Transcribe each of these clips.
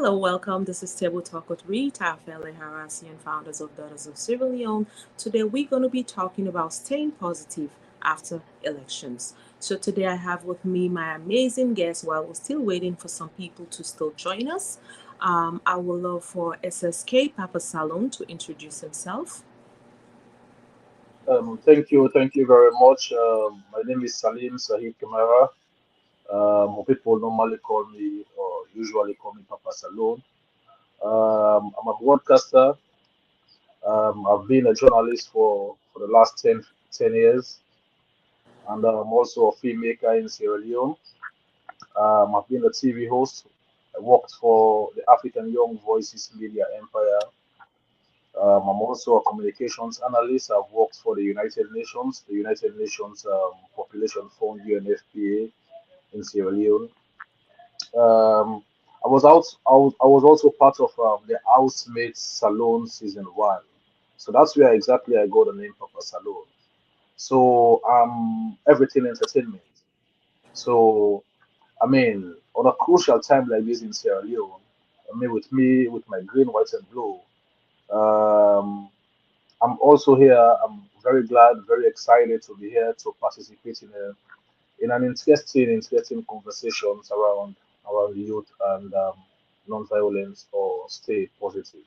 Hello, welcome. This is Table Talk with Rita, Felleh, Arah, and founders of Daughters of Sierra Leone. Today, we're going to be talking about staying positive after elections. So, today I have with me my amazing guest while we're still waiting for some people to still join us. I would love for SSK Papa Salon to introduce himself. Thank you very much. My name is Salim Sahid Kamara. People normally call me, or usually call me Papa Salon. I'm a broadcaster. I've been a journalist for the last 10 years, and I'm also a filmmaker in Sierra Leone. I've been a TV host. I worked for the African Young Voices Media Empire. I'm also a communications analyst. I've worked for the United Nations Population Fund (UNFPA) in Sierra Leone. Um, I was also part of the Housemates Salon season 1. So that's where exactly I got the name Papa Salon. So everything entertainment. So I mean, on a crucial time like this in Sierra Leone, me with my green, white, and blue. Um, I'm also here. I'm very glad, very excited to be here to participate in an interesting conversations around youth and non-violence or stay positive.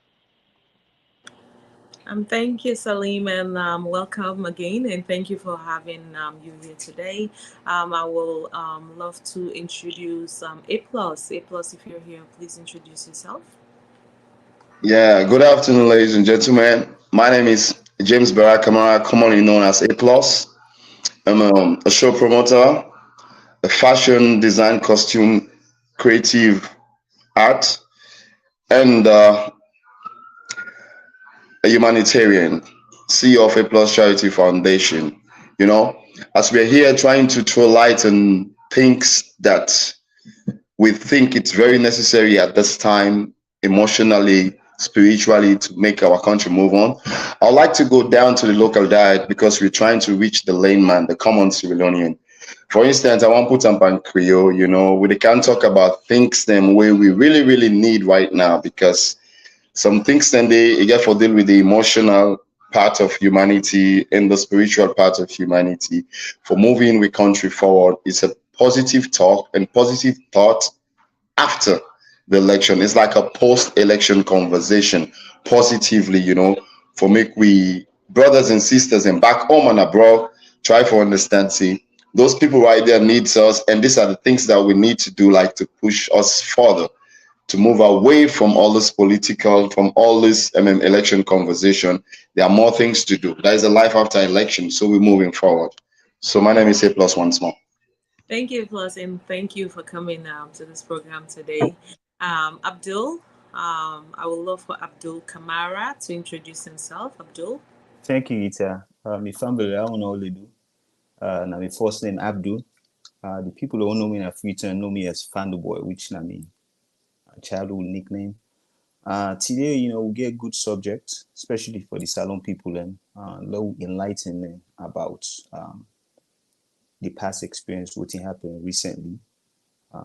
Thank you, Salim, and welcome again, and thank you for having you here today. I will love to introduce A plus. A plus, if you're here, please introduce yourself. Yeah, good afternoon, ladies and gentlemen. My name is James Kamara, commonly known as A Plus. I'm a show promoter, a fashion design, costume, creative art, and a humanitarian, CEO of A Plus Charity Foundation. You know, as we're here trying to throw light on things that we think it's very necessary at this time, emotionally, spiritually, to make our country move on. I'd like to go down to the local diet because we're trying to reach the layman, the common civilian. For instance, I want to put some pan Creole, we can talk about things them where we really, really need right now because some things then they get for deal with the emotional part of humanity and the spiritual part of humanity for moving the country forward. It's a positive talk and positive thought after the election. It's like a post-election conversation positively, for make we brothers and sisters and back home and abroad try for understand. See, those people right there needs us, and these are the things that we need to do, like to push us further to move away from all this political, from all this election conversation. There are more things to do. There is a life after election, so we're moving forward. So my name is A Plus once more. Thank you, plus, and thank you for coming to this program today. Abdul, I would love for Abdul Kamara to introduce himself. Abdul. Thank you, Rita. My family, I don't know what they do. Now my first name Abdul. The people who know me in Africa know me as Fandu Boy, which I mean a childhood nickname. Today, we get good subject, especially for the salon people and low enlightenment about the past experience, what happened recently.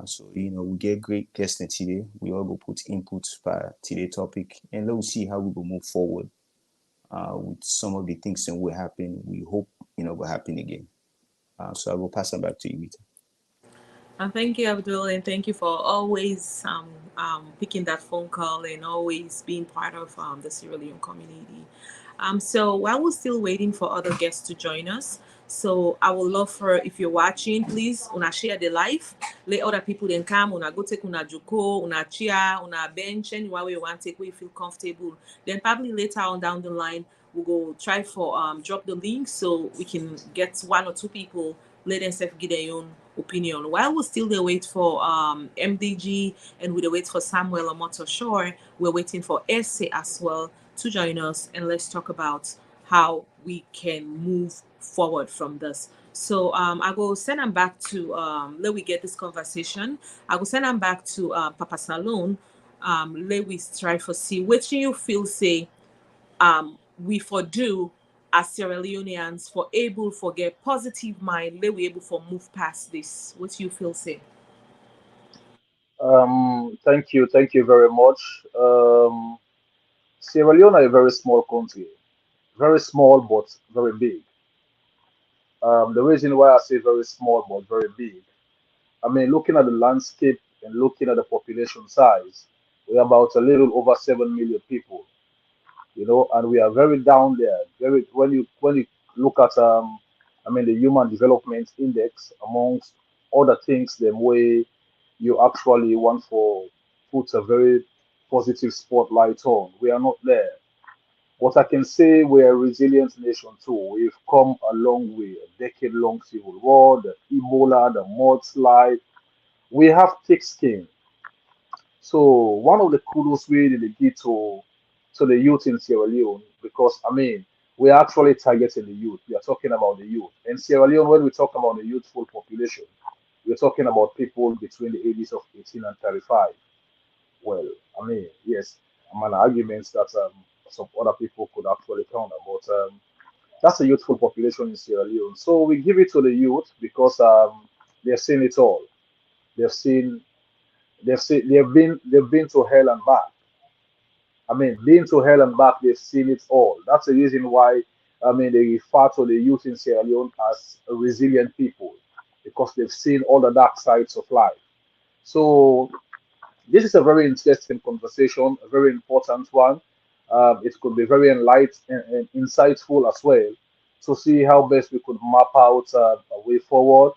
So, we get great guests today. We all go put input for today's topic and let's see how we will move forward with some of the things that will happen. We hope, will happen again. So I will pass it back to you, Rita. Thank you, Abdul, and thank you for always picking that phone call and always being part of the Sierra Leone community. So while we're still waiting for other guests to join us, so I would love for, if you're watching, please una share the live. Let other people then come. Una go take una joko, una chair, una bench, anywhere you want to take where you feel comfortable. Then probably later on down the line, we'll go try for drop the link so we can get one or two people let themselves give their own opinion. While we're still there wait for MDG and we wait for Samuel Omoto Shore, we're waiting for Essay as well to join us, and let's talk about how we can move forward from this. So I will send them back to let we get this conversation. I will send them back to Papa Salon. Let we try for see what you feel say we for do as Sierra Leoneans for able for get positive mind, let we able for move past this. What you feel say? Thank you very much. Sierra Leone is a very small country, very small but very big. The reason why I say very small but very big, I mean, looking at the landscape and looking at the population size, we're about a little over 7 million people, and we are very down there. Very when you look at I mean the Human Development Index amongst other things, the way you actually want for put a very positive spotlight on, we are not there. What I can say, we're a resilient nation too. We've come a long way. A decade-long civil war, the Ebola, the mudslide. We have thick skin. So one of the kudos we really give to the youth in Sierra Leone, because I mean we are actually targeting the youth. We are talking about the youth. In Sierra Leone, when we talk about the youthful population, we're talking about people between the ages of 18 and 35. Well, I mean, yes, I'm an argument that some other people could actually counter, but that's a youthful population in Sierra Leone. So we give it to the youth because they've seen it all. They've seen they've been to hell and back. I mean, been to hell and back, they've seen it all. That's the reason why I mean they refer to the youth in Sierra Leone as a resilient people because they've seen all the dark sides of life. So this is a very interesting conversation, a very important one. It could be very and insightful as well to see how best we could map out a way forward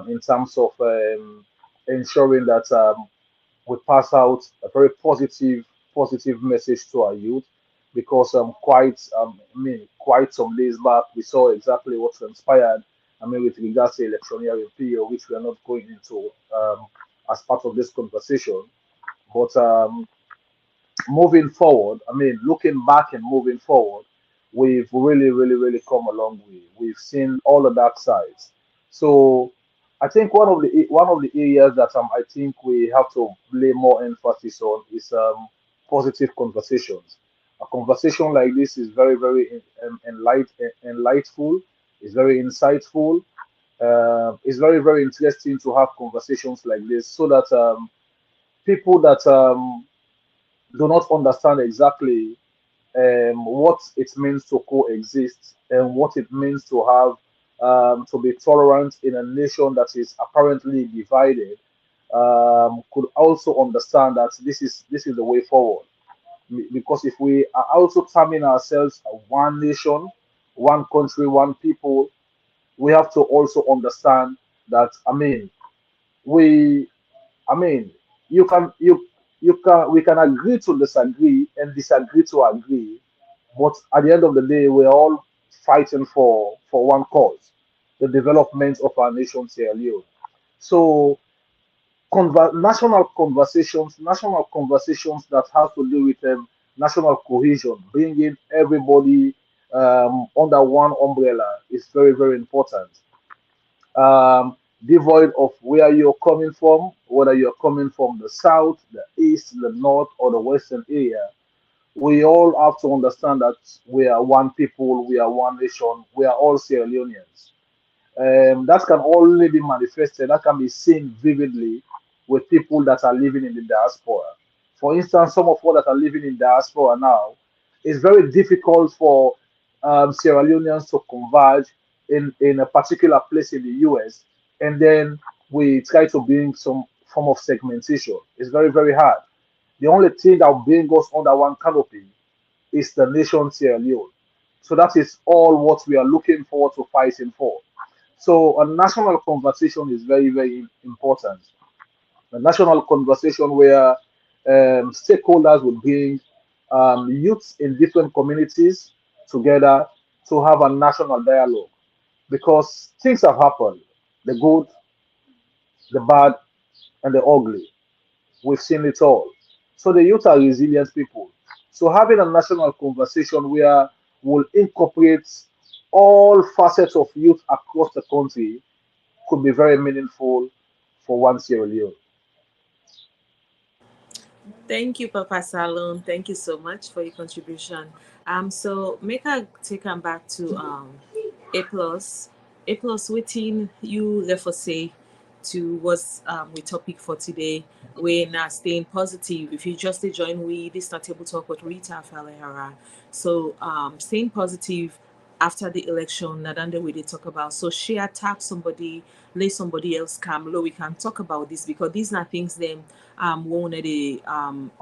in terms of ensuring that we pass out a very positive message to our youth because I mean quite some days back we saw exactly what transpired. I mean with regards to electioneering period, which we are not going into as part of this conversation. But moving forward, I mean, looking back and moving forward, we've really come a long way. We've seen all the dark sides. So I think one of the areas that I think we have to lay more emphasis on is positive conversations. A conversation like this is very enlightful. It's very insightful. It's very interesting to have conversations like this so that people that do not understand exactly what it means to coexist and what it means to have to be tolerant in a nation that is apparently divided could also understand that this is the way forward. Because if we are also terming ourselves a one nation, one country, one people, we have to also understand that we I mean, you can you can we can agree to disagree and disagree to agree, but at the end of the day, we're all fighting for one cause, the development of our nation, Sierra Leone. So, national conversations that have to do with national cohesion, bringing everybody under one umbrella is very important, devoid of where you're coming from, whether you're coming from the south, the east, the north, or the western area. We all have to understand that we are one people, we are one nation, we are all Sierra Leoneans. That can only be manifested, that can be seen vividly with people that are living in the diaspora. For instance, some of us that are living in diaspora now, it's very difficult for Sierra Leoneans to converge in a particular place in the US, and then we try to bring some form of segmentation. It's very hard. The only thing that will bring us under one canopy is the nation Sierra Leone. So that is all what we are looking forward to fighting for. So a national conversation is very important. A national conversation where stakeholders will bring youths in different communities together to have a national dialogue because things have happened, the good, the bad, and the ugly. We've seen it all. So the youth are resilient people. So having a national conversation where we'll incorporate all facets of youth across the country could be very meaningful for one Sierra Leone. Thank you, Papa Salon. Thank you so much for your contribution. So make I take them back to A plus. A plus within you therefore say to what's the topic for today. We're not staying positive. If you just join we, this not table talk with Rita Felleh Arah. So staying positive after the election, not under we they talk about. So she attack somebody, let somebody else come. Low, we can talk about this because these are things them won't they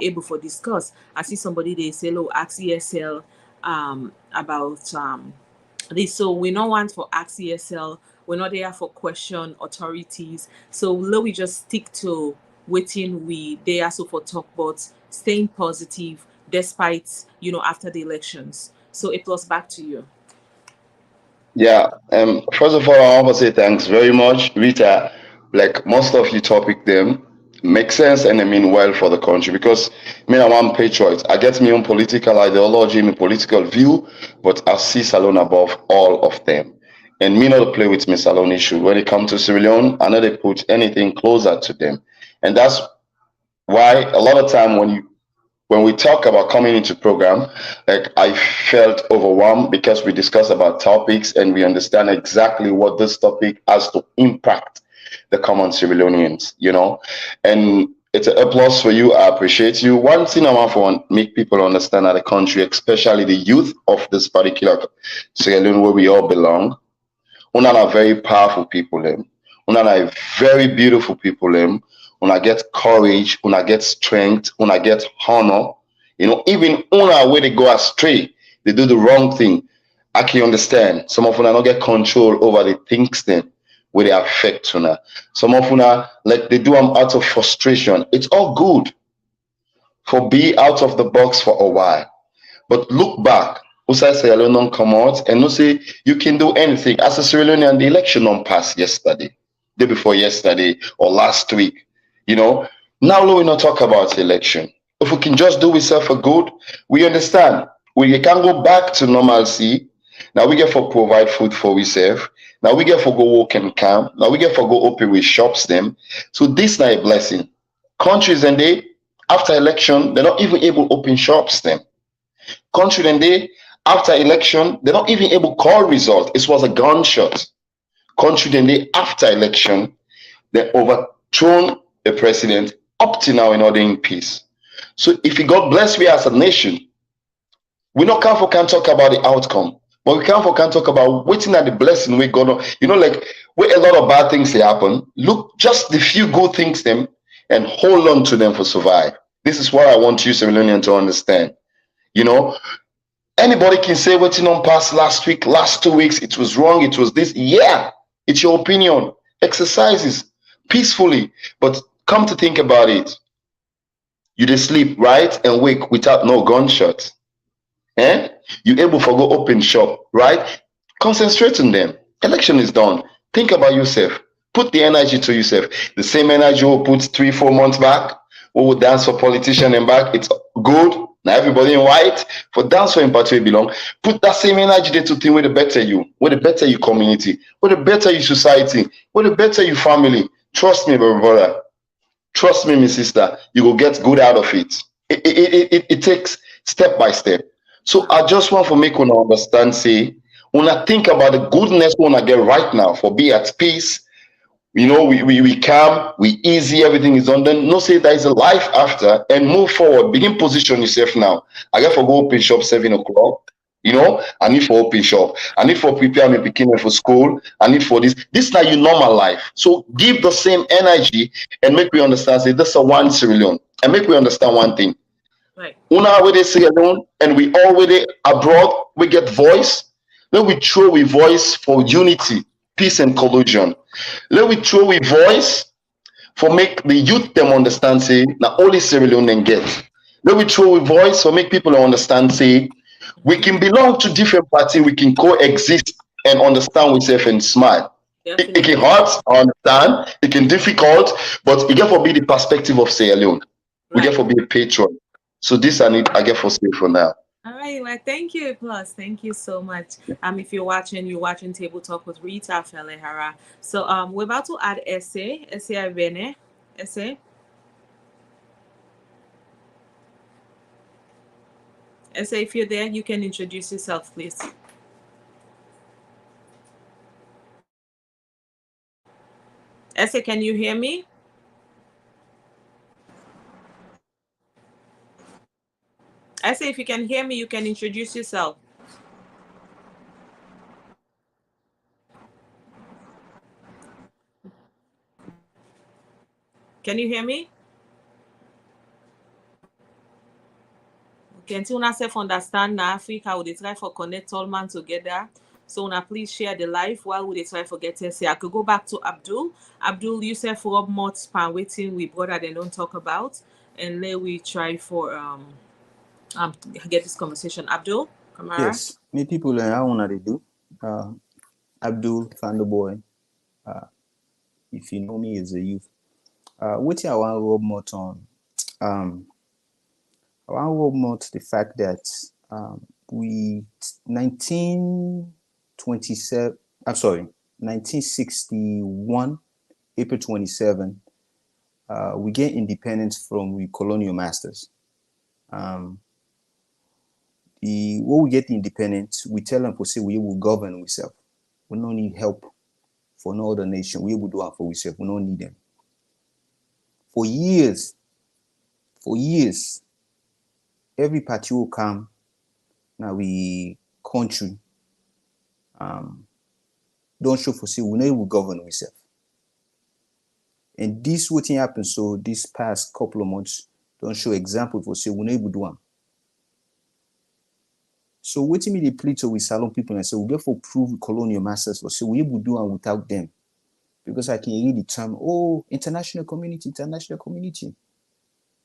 able for discuss. I see somebody they say, low, ask ESL about this. So we not want for ask ESL, we're not there for question authorities. So let we just stick to waiting we there so for talk, but staying positive despite after the elections. So A plus, back to you. Yeah. First of all, I want to say thanks very much, Rita. Like most of you topic them make sense and I mean well for the country because me I'm one patriot. I get me own political ideology, my political view, but I see Salone above all of them. And me not play with me Salone issue. When it comes to Sierra Leone, I know they put anything closer to them. And that's why a lot of time when we talk about coming into program, like I felt overwhelmed because we discuss about topics and we understand exactly what this topic has to impact the common Civilians, and it's a plus for you. I appreciate you. One thing I want to make people understand that the country, especially the youth of this particular Sierra Leone where we all belong, una are very powerful people them. Una are very beautiful people them. Una get courage, una get strength, una get honor. Even una where they go astray, they do the wrong thing. I can understand. Some of una don't get control over the things then where they affect una. Some of una like they do them out of frustration. It's all good for be out of the box for a while. But look back, Usai Sierra Leone don't come out and no say you can do anything. As a Sierra Leonean, the election don't pass yesterday, day before yesterday or last week. You know, now we not talk about election. If we can just do ourselves a good, we understand. We can go back to normalcy. Now we get for provide food for ourselves. Now we get for go walk and camp. Now we get for go open with shops them. So this not a blessing. Countries and they after election, they're not even able to open shops them. Country then they after election, they're not even able to call result. It was a gunshot. Country then they after election, they overthrown the president up to now in order in peace. So if you God bless we as a nation, we not can talk about the outcome, but we can talk about waiting at the blessing we gonna, like where a lot of bad things they happen. Look just the few good things them and hold on to them for survive. This is what I want you, civilian, to understand. You know, anybody can say waiting on past last week, last 2 weeks, it was wrong, it was this. Yeah, it's your opinion. Exercises peacefully, but come to think about it, you just sleep right and wake without no gunshot. Eh? You able for go open shop, right? Concentrate on them. Election is done. Think about yourself. Put the energy to yourself. The same energy we put 3-4 months back. We would dance for politician and back. It's good. Now everybody in white for dance for in party belong. Put that same energy there to think with the better you, with the better you community, with the better you society, with the better you family. Trust me, brother. Trust me, my sister. You will get good out of it. It takes step by step. So I just want to make una understand, say, when I think about the goodness we wanna get right now for be at peace, we calm, we easy, everything is on. Then no say there is a life after and move forward. Begin position yourself now. I got for go open shop 7 o'clock. I need for open shop. I need for prepare me beginning for school. I need for this. This is not your normal life. So give the same energy and make me understand. Say this is a 1 trillion. And make me understand one thing. Right. Una already say alone, and we already abroad. We get voice. Then we throw we voice for unity, peace, and collusion. Let we throw we voice for make the youth them understand. Say now only Sierra Leone then get. Let we throw we voice for make people understand. Say we can belong to different parties. We can coexist and understand ourselves and smile. It can Definitely. hard, I understand. It can difficult, but it get for be the perspective of Sierra Leone. We get Right. for be a patron. So this I get for say for now. All right, well, thank you, Plus. Thank you so much. If you're watching Table Talk with Rita Felleh Arah. So we're about to add essay Avene. Essay, if you're there, you can introduce yourself, please. Essay, can you hear me? Essay, if you can hear me, you can introduce yourself. Can you hear me? Okay, until una self understand na Africa, we dey try for connect all man together. So now please share the live while we dey try for get say. I could go back to Abdul. Abdul, you said for up more span waiting with brother they don't talk about, and let we try for get this conversation. Abdul, Kamara. Yes, me people how una they do. Abdul Fandoboy. Uh, if you know me as a youth. What I want to rub more on. Um, I want to rub more to the fact that we 1927. I'm sorry, 1961, April 27. We get independence from the colonial masters. Um, what we get the independence, we tell them to say we will govern ourselves. We don't need help for no other nation. We will do it for ourselves. We don't need them. For years, every party will come now we country don't show for say we know we govern ourselves. And this what happened so this past couple of months don't show example for say we know we do one. So waiting me the plead to with Salon people and say we get for prove colonial masters for say we able do one without them. Because I can read the term, oh, international community.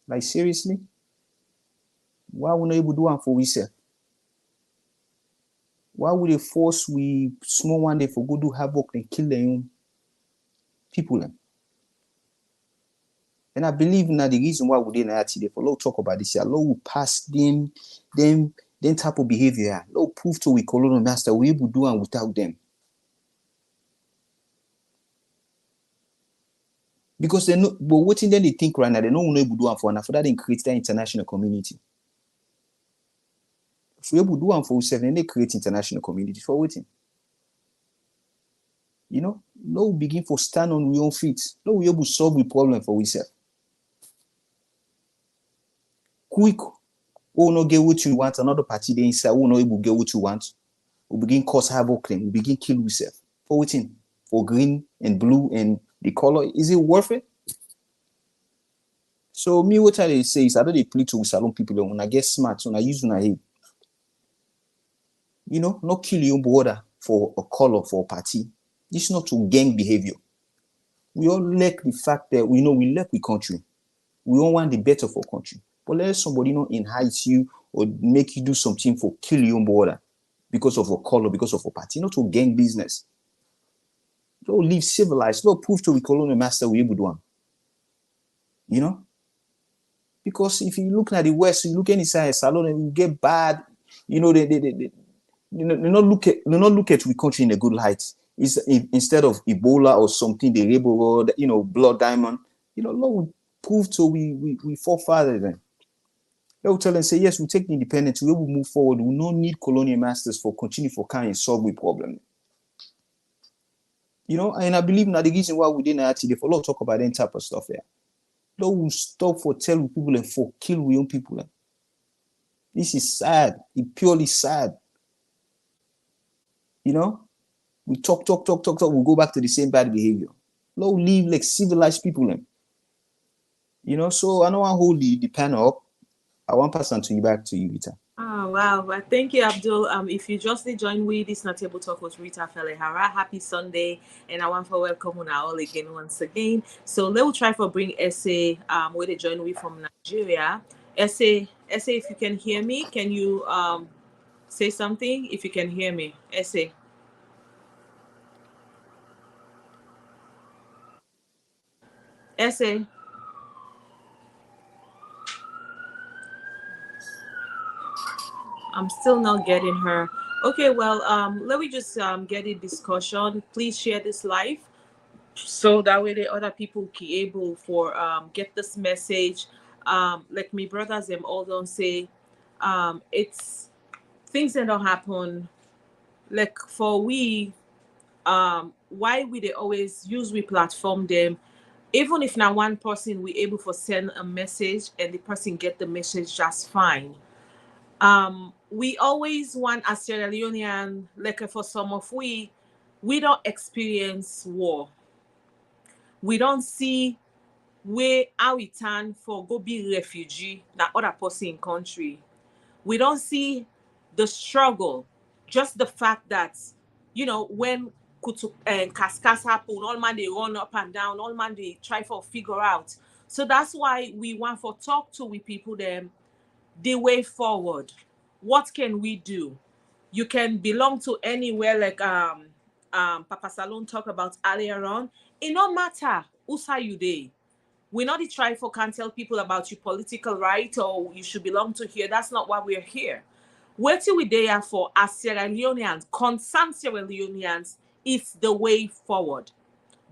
Like seriously? Why we not able to do one for ourselves? Why would they force we small one day for go do havoc and kill their own people? And I believe now the reason why we didn't actually for Lord talk about this here, Lord will pass them type of behavior. Lord prove to we colonial master we able to do one without them. Because they know, but what then they think right now, they know we able to do one for, and after that they create that international community. If we able to do one for ourselves, then they create international community for waiting. You know, no we begin for stand on our own feet. No we able to solve the problem for ourselves. Quick, we no get what you want, another party they inside, we no able to get what you want. We begin cause havoc, we begin kill ourselves. For waiting, for green and blue and the color, is it worth it? So me what I say is I don't play to salon people when I get smart, when I use my head. You know, not kill your brother for a color, for a party. This is not to gang behavior. We all lack the fact that we know we lack the country. We all want the better for country. But let somebody not enhance you or make you do something for kill your brother because of a color, because of a party, not to gang business. Don't live civilized. Don't prove to the colonial master we able to do one. You know? Because if you look at the West, you look inside a salon and you get bad, you know, they not look at the country in a good light. It's instead of Ebola or something, the rebel, you know, blood diamond, you know, Lord will prove to we forefather then. They will tell and say, yes, we take the independence, we will move forward. We don't need colonial masters for continue for kind and solve the problem. You know, and I believe now the reason why we didn't actually for a lot talk about that type of stuff there. Lord will stop for tell people and for kill we own people. This is sad. It's purely sad. You know, we talk. We go back to the same bad behavior. Lord, live like civilized people. You know, so I don't want to hold the panel up. I want to pass on to you back to you, Rita. Oh wow! Well, thank you, Abdul. If you just join with this not table talk with Rita Felleh Arah. Happy Sunday, and I want to welcome you all again once again. So let us try for bring essay where they join we from Nigeria. Essay, if you can hear me, can you say something? If you can hear me, essay. I'm still not getting her. Okay, well, let me just get a discussion. Please share this live so that way the other people be able for get this message. Like me brothers them all don't say it's things that don't happen like for we why we they always use we platform them, even if now one person we able for send a message and the person get the message just fine. We always want as Sierra Leonean, like for some of we don't experience war. We don't see where how we turn for go be refugee that other person in country. We don't see the struggle, just the fact that when kutu and cascas happen, all man they run up and down, all man they try for figure out. So that's why we want for talk to with people them the way forward. What can we do? You can belong to anywhere like Papa Salon talked about earlier on. It no matter who's how you day. We not try for can't tell people about your political right or you should belong to here. That's not why we're here. What we there for as Sierra Leoneans, concerned Sierra Leoneans, is the way forward.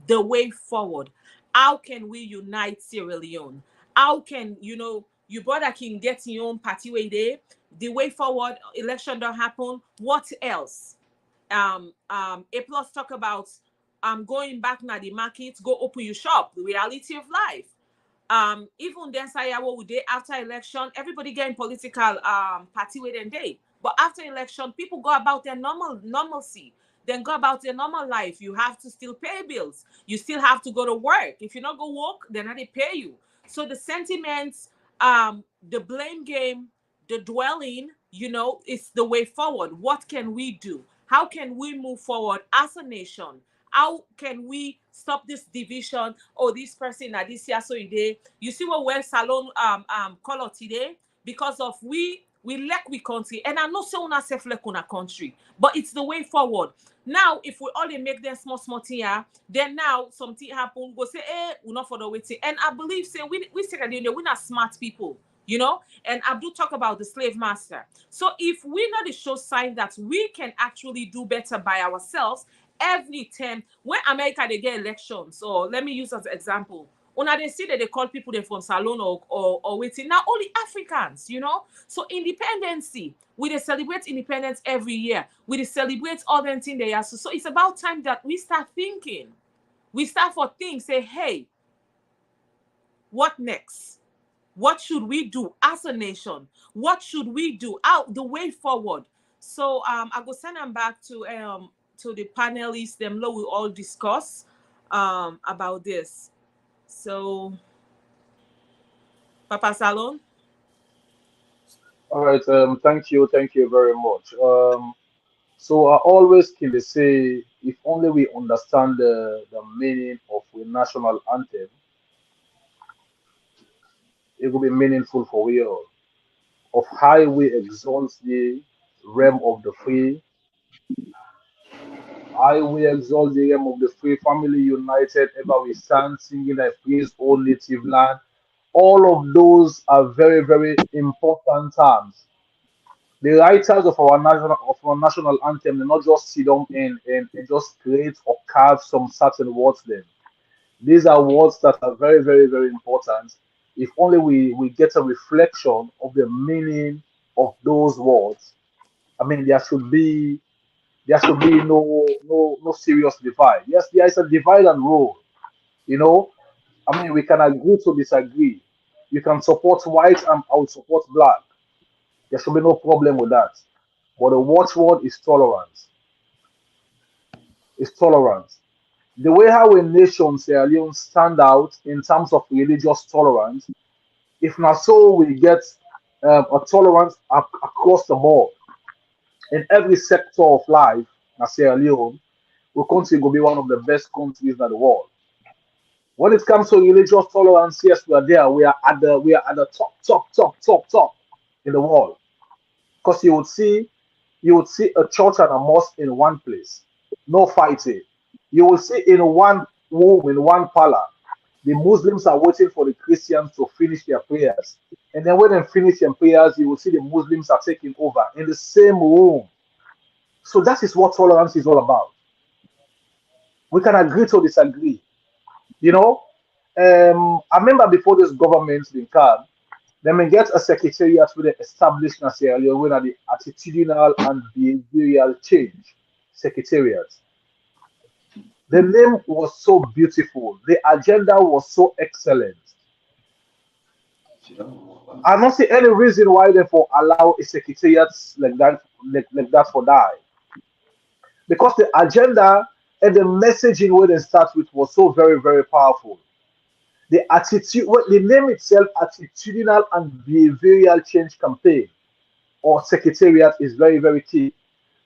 The way forward. How can we unite Sierra Leone? How can your brother can get your own party way there? The way forward, election don't happen. What else? A plus talk about going back na the market, go open your shop, the reality of life. Even then say what we did after election, everybody getting political party with them day. But after election, people go about their normalcy. Then go about their normal life. You have to still pay bills. You still have to go to work. If you not go work, then they pay you. So the sentiments, the blame game, the dwelling, is the way forward. What can we do? How can we move forward as a nation? How can we stop this division? Oh, this person na this year so today. You see what well salon color today because of we lack we country, and I know say una self lack una country, but it's the way forward. Now, if we only make them small thing here, then now something happen, go say, we're not for the waiting. And I believe say we say that we're not smart people, and Abdul talk about the slave master. So if we not show sign that we can actually do better by ourselves, every time when America they get elections, so let me use as an example. Una they see that they call people they from Salon or waiting. Now only Africans, So independency, we they celebrate independence every year. We they celebrate all the things they are. So it's about time that we start thinking. We start for things, say, hey, what next? What should we do as a nation? What should we do? Out the way forward. So I go send them back to the panelists. Them lo will all discuss about this. So Papa Salon. All right. Thank you very much. So I always can say, if only we understand the meaning of the national anthem, it will be meaningful for we all. Of how we exalt the realm of the free, I will exalt the realm of the free, family united, ever we stand, singing I praise all native land. All of those are very, very important terms. The writers of our national anthem, they not just sit down and just create or carve some certain words then. These are words that are very, very, very important. If only we get a reflection of the meaning of those words, I mean there should be no serious divide. Yes, there is a divide and rule, you know. I mean we can agree to disagree. You can support white and I would support black. There should be no problem with that. But the watchword is tolerance. Is tolerance. The way how a nation Sierra Leone stand out in terms of religious tolerance, if not so, we get a tolerance across the board in every sector of life. Na Sierra Leone, we continue to be one of the best countries in the world. When it comes to religious tolerance, yes, we are there. We are at the top in the world. Because you would see a church and a mosque in one place, no fighting. You will see in one room, in one parlor, the Muslims are waiting for the Christians to finish their prayers. And then when they finish their prayers, you will see the Muslims are taking over in the same room. So that is what tolerance is all about. We can agree to disagree. You know, I remember before this government been come, they may get a secretariat with the established in Sierra Leone, where are the attitudinal and behavioral change secretariat. The name was so beautiful. The agenda was so excellent. I don't see any reason why they for allow a secretariat like that for die. Because the agenda and the messaging where they start with was so very, very powerful. The attitude, well, the name itself, attitudinal and behavioral change campaign or secretariat is very, very key.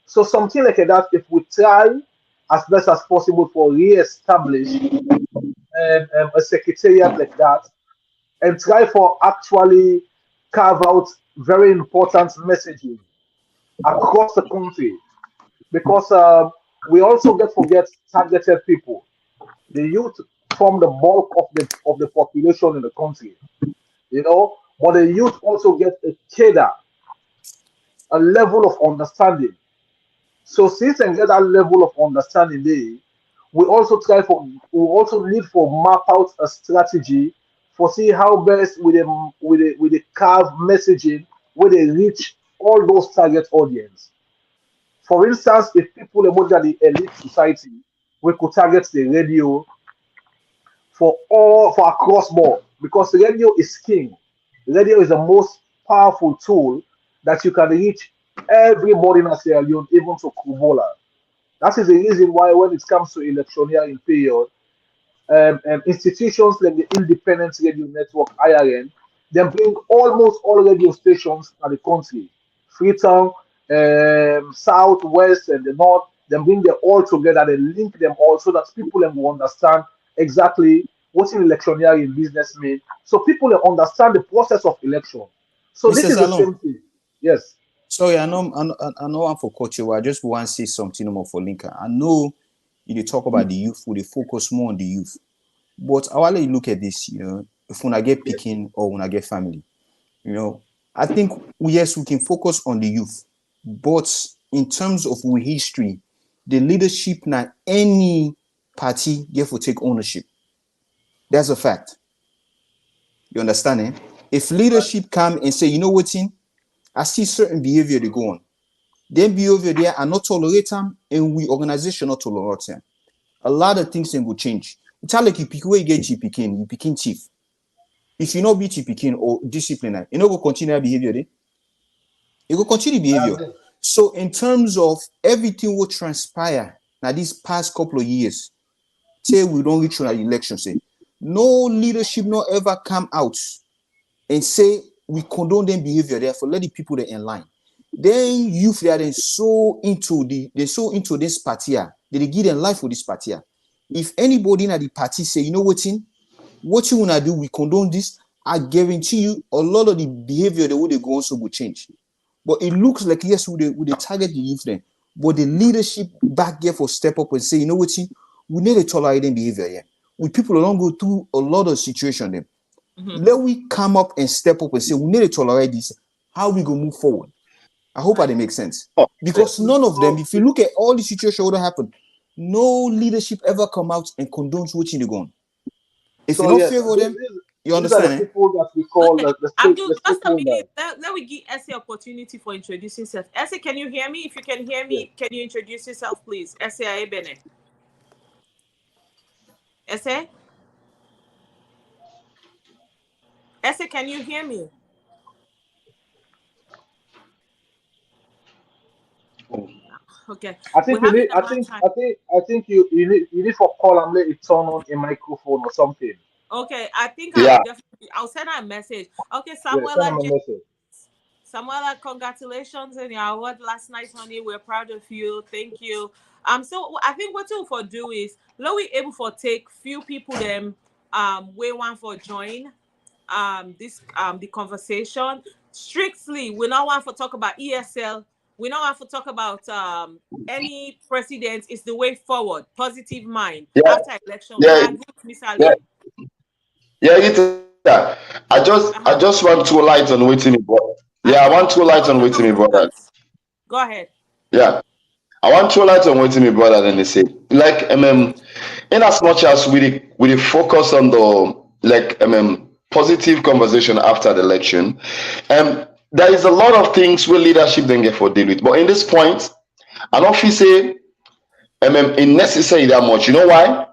So something like that, if we try as best as possible for re-establish a secretariat like that and try for actually carve out very important messaging across the country because we also get forget targeted people. The youth form the bulk of the population in the country, but the youth also get a cadre, a level of understanding. So since I get that level of understanding there, we also need for map out a strategy for see how best with the carve messaging where they reach all those target audience. For instance, if people emerge at the elite society, we could target the radio for across board because radio is king. Radio is the most powerful tool that you can reach everybody in Sierra Leone, even to Kubola. That is the reason why when it comes to electioneering period, institutions like the Independent Radio Network (IRN), they bring almost all radio stations in the country, Freetown, South, West, and the North. They bring them all together. They link them all so that people them will understand exactly what in electioneering business mean. So people will understand the process of election. So this Mr. is the Salom, same thing. Yes. sorry, I know I'm for culture. I just want to say something more for Lincoln. I know you talk about the youth, we focus more on the youth. But I want to look at this, if when I get picking or when I get family, I think yes, we can focus on the youth, but in terms of our history, the leadership not any party get to take ownership. That's a fact. You understand? Eh? If leadership come and say, you know what, I see certain behavior they go on, then behavior there are not tolerate them, and we organization not tolerate them. A lot of things then will change. It's like you pick where you get you picking chief. If you not be chief picking or disciplinary, you know go continue behavior there. You go continue behavior. So in terms of everything will transpire now these past couple of years, say we don't reach an election, say no leadership not ever come out and say we condone them behavior, therefore let the people there in line. Then youth they are so into this party, they give them life for this party. If anybody in the party say, you know what you wanna do, we condone this, I guarantee you a lot of the behavior the way they go also will change. But it looks like yes, we target the youth then, but the leadership back there for step up and say, you know what, we need to tolerate them behavior here. We people don't go through a lot of situation then. Let we come up and step up and say we need to tolerate this. How we go move forward? I hope that makes sense. Because none of them, if you look at all the situations that happen, no leadership ever come out and condones what you go on. If you don't favor them, you these are the understand? people that we call Okay. the Abdul, just a stakeholders. minute. Let me give Essie opportunity for introducing yourself. Essie, can you hear me? If you can hear Yes. me, can you introduce yourself, please? Essie Aebene. Essie? Essie, can you hear me? Okay. I We're think you having need. a hard time. I think you need for call and let it turn on a microphone or something. Okay, I think Yeah, I'll send her a message. Okay, Yeah, send them Samuela a message. Samuela, congratulations on your award last night, honey. We're proud of you. Thank you. So I think what we'll for do is let we able for take few people them we want for join this the conversation. Strictly, we not want to talk about ESL. We not want to talk about any president. Is the way forward. Positive mind yeah, after election. yeah, Una good, Miss yeah, Ali. yeah, Rita. I just Uh-huh. want two lights on waiting me, but yeah, I I want know. two lights on Okay, waiting no me, brother. problems. Go ahead. Yeah. I want two lights on waiting me, brother, then they say. Like in as much as we focus on the like positive conversation after the election, there is a lot of things where leadership then get for deal with. But in this point, I don't feel say in necessary that much. You know why?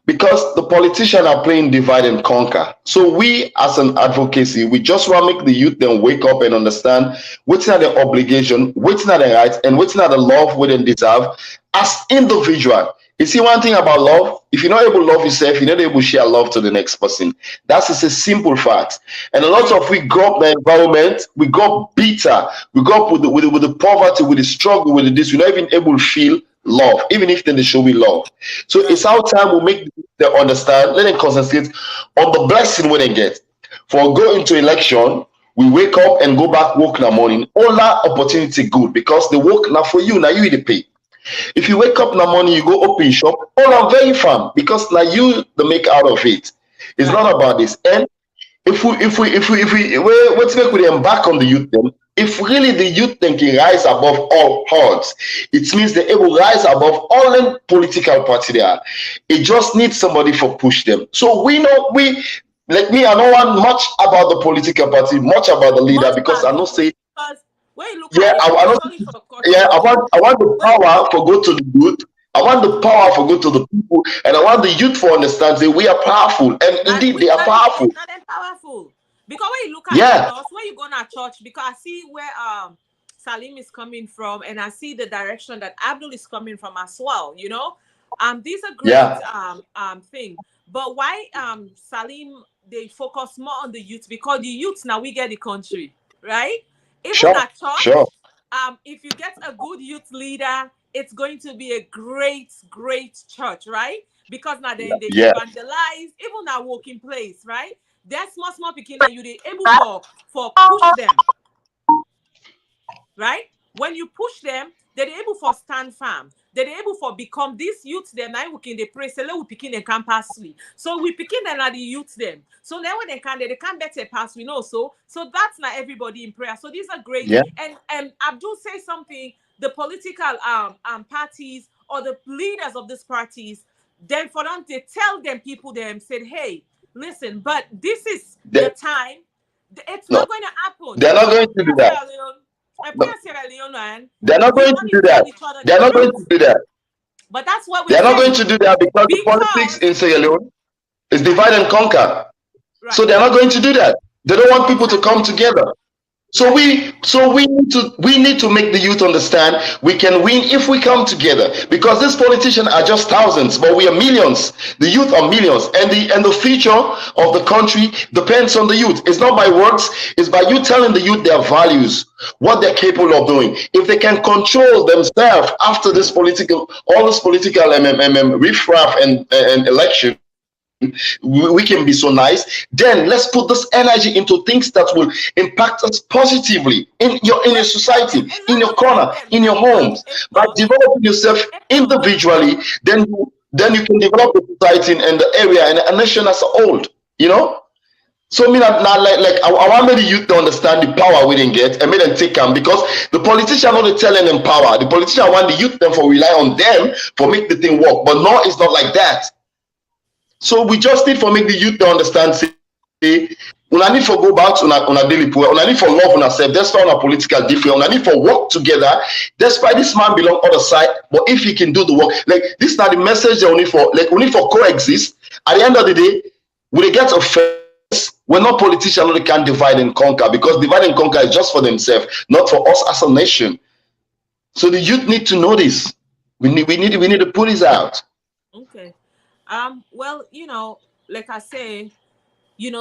Because the politicians are playing divide and conquer. So we as an advocacy, we just want to make the youth then wake up and understand what's not their obligation, what's not their rights, and what's not the love we then deserve as individual. You see one thing about love, if you're not able to love yourself, you're not able to share love to the next person. That's just a simple fact. And a lot of we grow up in the environment, we got bitter, we go up with the poverty, with the struggle, with this, we're not even able to feel love, even if then they show me love. So it's our time we make them understand, let them concentrate on the blessing we they get. For go into election, we wake up and go back work in the morning. All that opportunity good because the work now for you, now you the pay. If you wake up in the morning, you go open shop, all are very fun because now you the make out of it. It's not about this. And if we let's make we embark on the youth then. If really the youth then can rise above all odds, it means they're able to rise above all the political party there. It just needs somebody for push them. So we know we like me, I don't want much about the political party, much about the leader Much because I about know it. say Because when you look yeah, at it, I don't especially for yeah, cultural youth, I want the when power for go to the youth. I want the power for go to the people, and I want the youth for understand that we are powerful, and now indeed we they are not powerful. not that powerful. Because when you look at Yeah, Lagos, when you go to church, because I see where Salim is coming from, and I see the direction that Abdul is coming from as well. You know, these are great yeah, thing. But why Salim they focus more on the youth because the youth now we get the country, right? Even sure, at church, sure, if you get a good youth leader, it's going to be a great, great church, right? Because now then they yeah, evangelize, even that working place, right? They're small, small picking and you they able for push them, right? When you push them, they're able for stand firm. They're able for become this youth them now we can they pray say we picking the campus we. So we picking them at the youth them. So then when they can't better pass we know so that's not everybody in prayer. So these are great. yeah, And Abdul say something, the political parties or the leaders of these parties, then for them to tell them people them said, hey, listen, but this is the they, time. It's not no, going to happen. they're You not know, going to do that. I put No, Sierra Leone, man. they're not We going to don't do even tell that. each other the They're not going to truth. do that. But that's what we're They're not going saying. to do that because the politics Because, in Sierra Leone is right, divide and conquer. So right, they're not going to do that. They don't want people to come exactly, together. So right. we need to make the youth understand we can win if we come together because these politicians are just thousands, but we are millions. The youth are millions, and the future of the country depends on the youth. It's not by words, it's by you telling the youth their values, what they're capable of doing. If they can control themselves after this political, all this political riffraff and election, we can be so nice. Then let's put this energy into things that will impact us positively in your society, Exactly. in And your not only corner, like them, in your like homes. By developing yourself Ethos, individually, then you can develop the society and the area and a nation as a whole. You know. So me not like I want the youth to understand the power we didn't get and make them take them because the politician not telling them power. The politician want the youth them for rely on them for make the thing work. But no, it's not like that. So we just need for make the youth to understand, say, una need for go back to una daily poor, una need for love una self, despite our political difference, una need for work together, despite this man belong other side, but if he can do the work, like this now the message they only for like we need for coexist. At the end of the day, we dey get offense when not politicians only can divide and conquer because divide and conquer is just for themselves, not for us as a nation. So the youth need to know this. We need to put this out. okay. Well, like I say,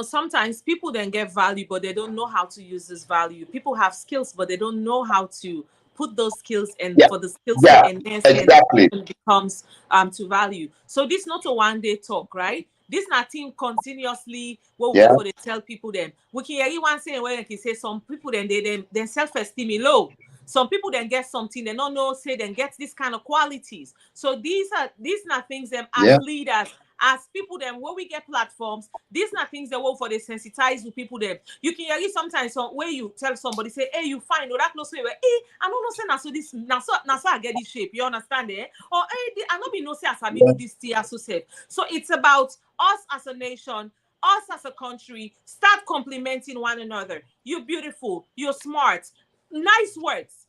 sometimes people then get value, but they don't know how to use this value. People have skills, but they don't know how to put those skills and Yeah, for the skills to yeah, enhance and exactly. even becomes to value. So this not a one day talk, right? This not team continuously what we Yeah, get for they tell people them. We can hear you one saying where you can say some people then they self-esteem is low. Some people then get something they don't know, say then get this kind of qualities. So these are things them as yeah, leaders, as people them where we get platforms, these are things that work for they sensitize with people them. You can hear it sometimes where you tell somebody, say, hey, you fine, or that no say, hey, I don't know say now so this now so I get this shape. You understand it? Or hey, I don't be no say as I be yeah, do this tea so safe. So it's about us as a nation, us as a country, start complimenting one another. You're beautiful, you're smart, nice words,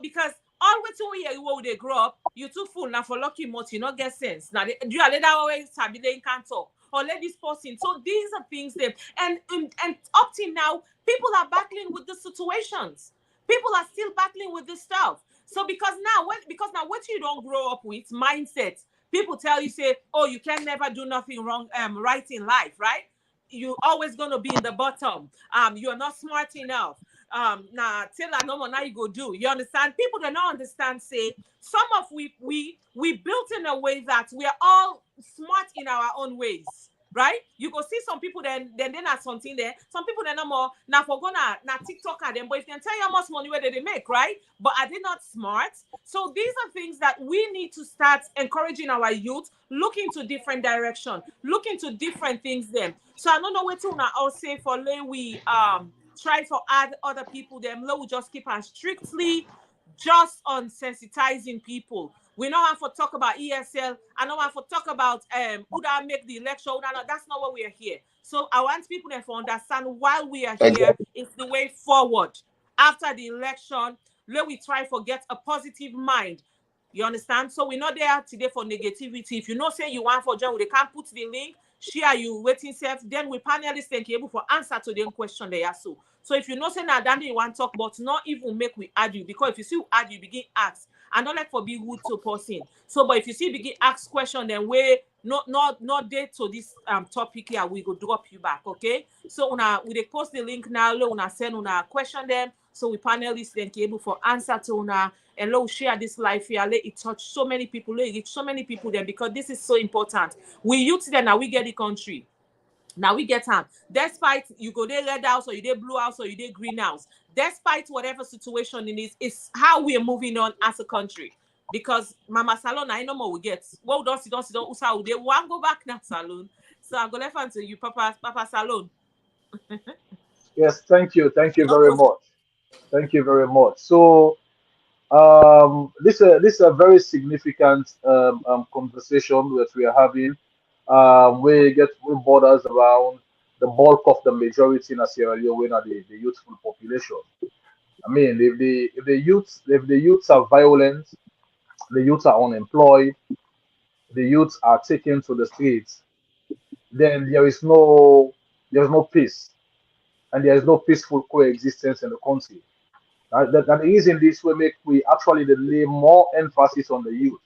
because all wetin we hear wey we dey grow up, you too full na for lucky mouth, you no get sense. Now you are later always sabi they can't talk or let this person. So these are things that and up till now, people are battling with the situations. People are still battling with this stuff. So because now what you don't grow up with mindset, people tell you say, oh, you can never do nothing wrong, right in life, right? You always gonna be in the bottom. You're not smart enough. Nah, till I know what now you go do. You understand? People do not understand. Say some of we built in a way that we are all smart in our own ways. Right? You go see some people then are something there. Some people they're no more now for gonna now TikToker them, but if they tell you how much money where they make, right? But are they not smart? So these are things that we need to start encouraging our youth, look into different direction, look into different things then. So I don't know what to now I'll say for lay we try to add other people them. Let we just keep on strictly just on sensitizing people. We don't have to talk about ESL. I don't have to talk about who that make the election. That's not what we are here. So I want people to understand while we are here, Exactly. it's the way forward. After the election, let we try to get a positive mind. You understand? So we're not there today for negativity. If you know say you want for join, they can't put the link, share you waiting self, then we panelists can be able for answer to the question they ask. So if you know say now then you want to talk, but not even make we argue, because if you see we argue, begin ask. And not like for be rude to person. So but if you see begin ask question, then we not date to this topic here, we go drop you back, okay? So we they post the link now, una send una question them. So we panelists then able for answer to una and let share this life here. Let it touch so many people, let it reach so many people then, because this is so important. We youth then now we get the country. Now we get on. Despite you go there red house or you there blue house or you there green house, despite whatever situation it is, it's how we are moving on as a country. Because Mama Salon, I know more we get. Well, don't sit down, Usa, they want go back now, Salon. So I'm gonna left to you, Papa Salon. Yes, thank you very Okay. much. Thank you very much. So this is a very significant conversation that we are having. We borders around the bulk of the majority in Sierra Leone are the youthful population. I mean, if the youths are violent, the youths are unemployed, the youths are taken to the streets, then there is no peace, and there is no peaceful coexistence in the country. That the reason this will make we actually lay more emphasis on the youth.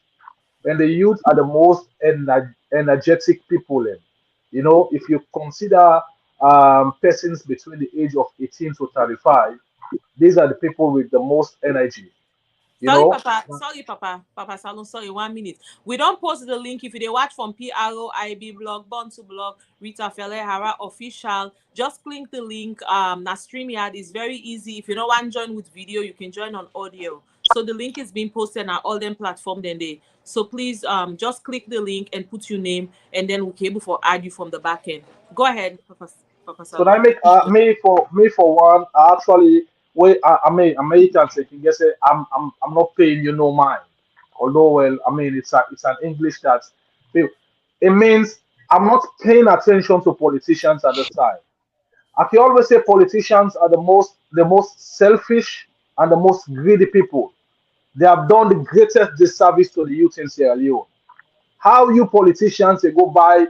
And the youth are the most energetic people. If you consider persons between the age of 18 to 35, these are the people with the most energy. You Sorry, know, Papa. Sorry, Papa. Papa Salon. Sorry, 1 minute. We don't post the link. If you they watch from PROIB blog, Born to blog, Rita Felleh Arah official. Just click the link. Na StreamYard is very easy. If you don't want to join with video, you can join on audio. So the link is being posted on all them platform then they. So please just click the link and put your name, and then we'll be able to add you from the back end. Go ahead, Papa so I Salon. make me for one. I actually wait. I can guess it. I'm not paying you no mind. Although, well, I mean, it's an English that it means I'm not paying attention to politicians at this time. I can always say politicians are the most selfish and the most greedy people. They have done the greatest disservice to the youth in Sierra Leone. How you politicians they go buy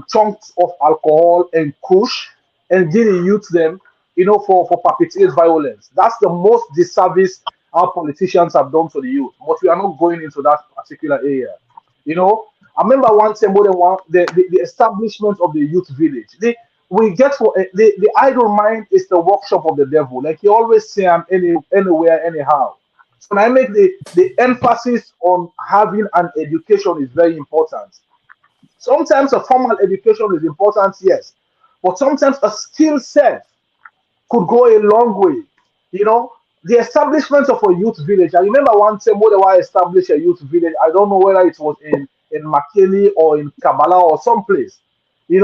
chunks of alcohol and kush and give the youth them, for perpetrate violence. That's the most disservice our politicians have done to the youth. But we are not going into that particular area. I remember one time more than one the establishment of the youth village. We get for the idle mind is the workshop of the devil. Like you always say, I'm anywhere, anyhow. So I make the emphasis on having an education is very important. Sometimes a formal education is important, yes, but sometimes a skill set could go a long way. The establishment of a youth village. I remember one time when I established a youth village. I don't know whether it was in Makeni or in Kabbalah or someplace. They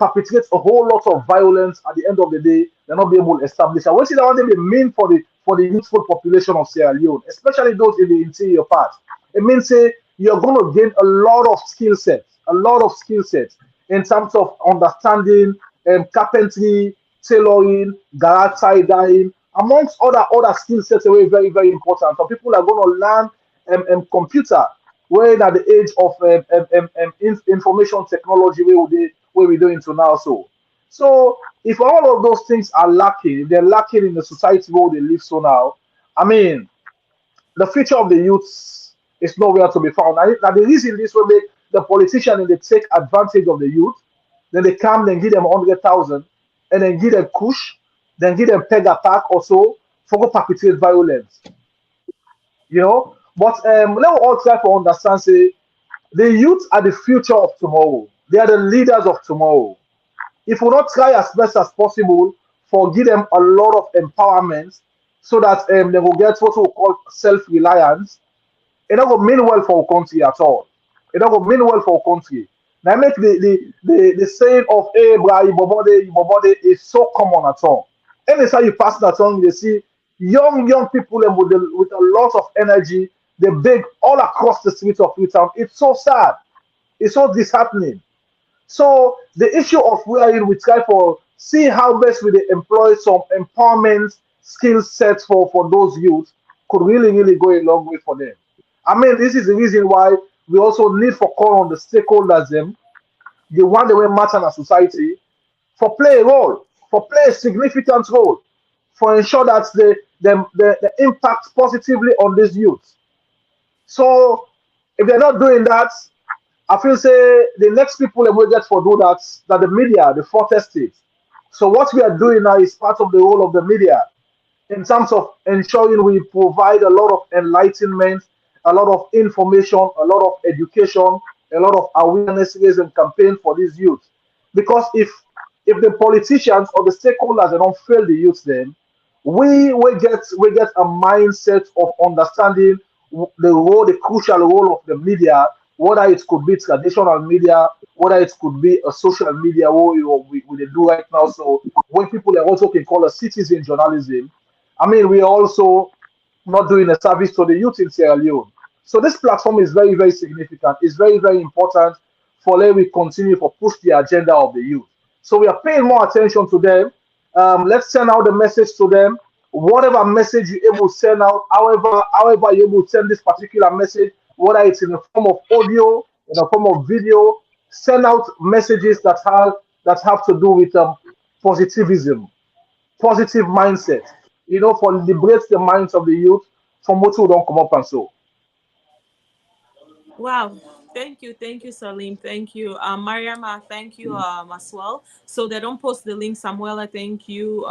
perpetrate a whole lot of violence. At the end of the day, they're not be able to establish. I want to see that one thing they mean for the youthful population of Sierra Leone, especially those in the interior part. It means say you're going to gain a lot of skill sets in terms of understanding carpentry, tailoring, garage tie dyeing, amongst other skill sets are very very important. Some people are going to learn computer. We're at the age of information technology where we doing to now. So if all of those things are lacking, if they're lacking in the society where they live so now, I mean, the future of the youth is nowhere to be found. And the reason this will make the politician and they take advantage of the youth, then they come, then give them 100,000, and then give them kush, then give them peg a pack or so for go perpetrate violence. You know? But let us all try to understand, say, the youth are the future of tomorrow. They are the leaders of tomorrow. If we not try as best as possible for give them a lot of empowerment so that they will get what we call self-reliance, it not go mean well for our country at all. It not go mean well for our country. Now make the saying of hey bra your body is so common at all. Anytime you pass that song, you see young people with a lot of energy, they beg all across the streets of Freetown. It's so sad. It's so disheartening. So the issue of wherein we try for see how best we dey employ some empowerment skill sets for those youth could really go a long way for them. I mean, this is the reason why we also need for call on the stakeholders them, the one that will matter in a society, for play a role, for play a significant role, for ensure that the impact positively on these youth. So if they're not doing that, I feel say the next people that will get for do that the media, the fourth estate. So what we are doing now is part of the role of the media in terms of ensuring we provide a lot of enlightenment, a lot of information, a lot of education, a lot of awareness raising campaign for these youth. Because if the politicians or the stakeholders they don't fail the youth, then we get a mindset of understanding the role, the crucial role of the media, whether it could be traditional media, whether it could be a social media, what we they do right now. So when people are also can call a citizen journalism, I mean, we are also not doing a service to the youth in Sierra Leone. So this platform is very significant. It's very important for let we continue to push the agenda of the youth. So we are paying more attention to them. Let's send out the message to them. Whatever message you're able to send out, however you're able to send this particular message, whether it's in the form of audio, in the form of video, send out messages that have to do with positivism, positive mindset, for liberate the minds of the youth from what who don't come up and so. Wow. Thank you, Salim. Thank you, Mariama. Thank you, as well. So they don't post the link, Samuela. Thank you.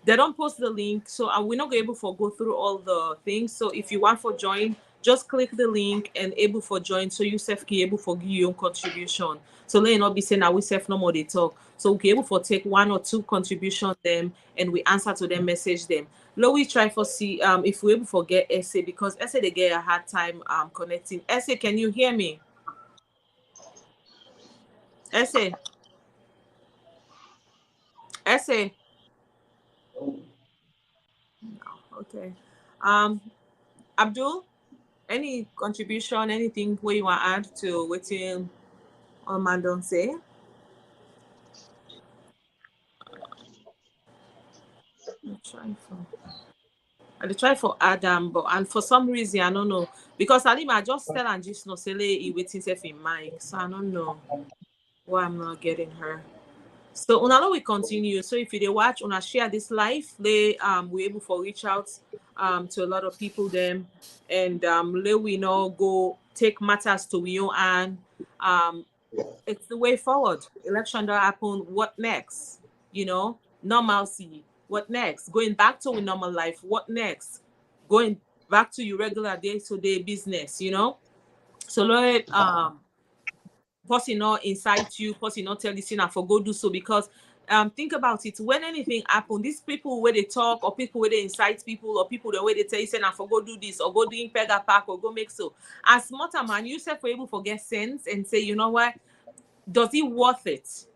They don't post the link, so we're not able to go through all the things. So if you want for join, just click the link and able for join, so you self can able for give your own contribution. So let you not be saying that we self no more they talk. So we can able for take one or two contribution them and we answer to them, message them. Let we try for see if we able for get essay, because essay they get a hard time connecting. Essay, can you hear me? Essay, essay. Okay. Um, Abdul, any contribution, anything where you want to add to what man don't say? I try for I try for Adam, but and for some reason I don't know, because I just tell and just no say he waiting self in mic, so I don't know why I'm not getting her. So una we continue. So if you dey watch, una share this live, they we able for reach out to a lot of people them, and let we know go take matters to we own, and um it's the way forward. Election don't happen. What next? Normalcy. What next? Going back to a normal life. What next? Going back to your regular day-to-day business. So Lord, person not incite you, person not tell you sin and for go do so, because think about it. When anything happen, these people where they talk, or people where they incite people, or people the way they tell you say and for go do this, or go doing pega pack, or go make so. As smarter man, you self were able to get sense and say, you know what? Does it worth it?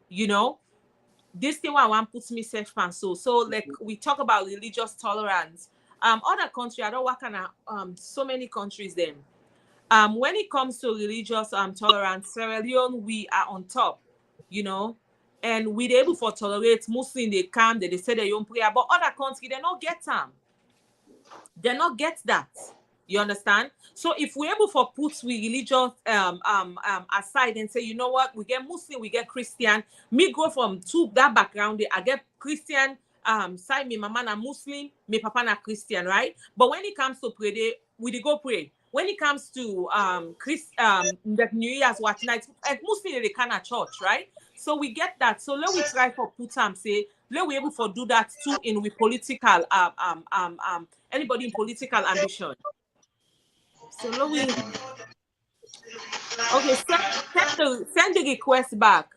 This thing why I want puts me safe and so like we talk about religious tolerance. Other country, I don't work on so many countries then. When it comes to religious tolerance, Sierra Leone, we are on top, you know. and we able for tolerate Muslim, they come, they say they don't prayer, but other country they not get them. They not get that. You understand? So if we're able for put we religious aside and say, you know what, we get Muslim, we get Christian. Me go from that background, I get Christian side, me mama na Muslim, me papa na Christian, right? But when it comes to pray, we go pray. When it comes to the New Year's watch night, and Muslim they kind of church, right? So we get that. So let we try for put say let we able for do that too in with political anybody in political ambition. So let we okay send the request back.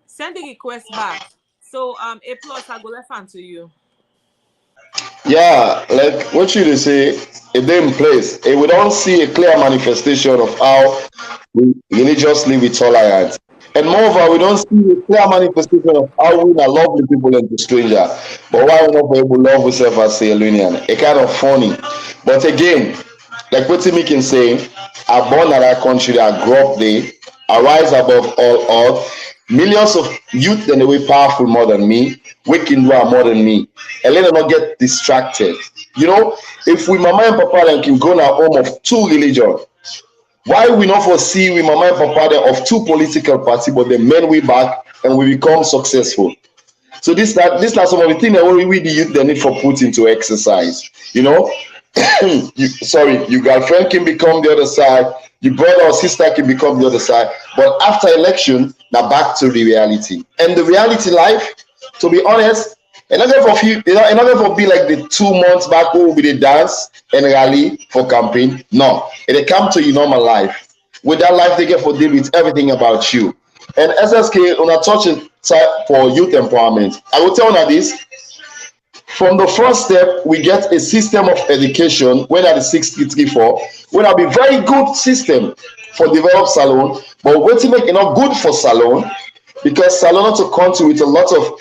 Send the request back. So A plus I go left hand to you. Yeah, like what you say, a day in place. We don't see a clear manifestation of how we religiously we tolerate. And moreover, we don't see a clear manifestation of how we are lovely people into stranger. But why we not be able to love ourselves as Sierra Leonean? It kind of funny. But again, like what Timmy can say, I born at that country, I grew up there, I rise above all odds. Millions of youth and the way powerful more than me, we can do more than me. And let them not get distracted. You know, if we mama and papa then can go in our home of two religion, why we not foresee we mama and papa then of two political party, but the men we back and we become successful. So this are some of the things that we the youth they need for put into exercise. You know, your girlfriend can become the other side, your brother or sister can become the other side. But after election, now back to the reality. And the reality life, to be honest, another for few, another for be like the 2 months back who will be the dance and rally for campaign. No, it come to your normal life. With that life, they get for deal with everything about you. And SSK on a touching side for youth empowerment. I will tell you this. From the first step, we get a system of education, whether the 634, will be very good system for develop salon, but what to make not good for salon, because salon is a country with a lot of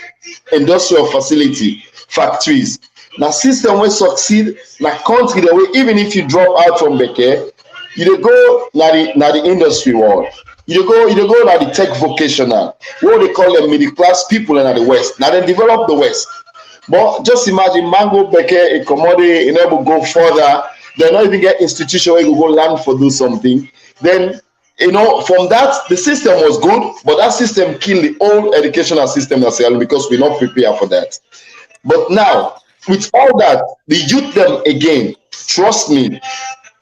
industrial facility, factories. Now system will succeed, na country the way even if you drop out from Beke, you dey go na the industry world. You dey go na the tech vocational, what they call them middle class people in the West. Now they develop the West. But just imagine Mango Beke, a commodity, you know, go further. They not even get institution where you go land for do something. Then, you know, from that, the system was good, but that system killed the whole educational system as well because we're not prepared for that. But now, with all that, the youth them again, trust me,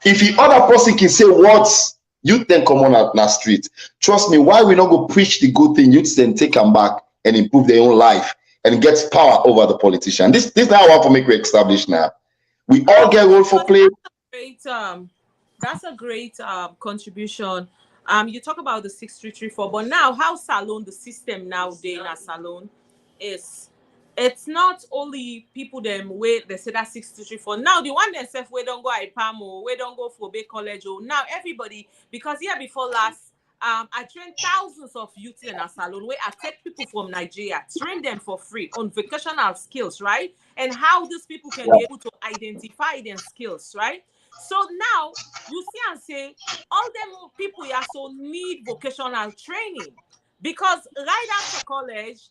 if the other person can say words, youth then come on out in the street. Trust me, why we not go preach the good thing, youth then take them back and improve their own life and gets power over the politician. This is how I want to make we establish now. We all get role for play. That's a great contribution. You talk about the 6334, but now how salon the system nowadays in a salon is it's not only people them where they say that 6334. Now the one themselves we don't go IPAM or we don't go for Bay College or now everybody because here before last I trained thousands of youth in a salon where I take people from Nigeria, train them for free on vocational skills, right? And how these people can be able to identify their skills, right? So now you see and say all them people also need vocational training because right after college,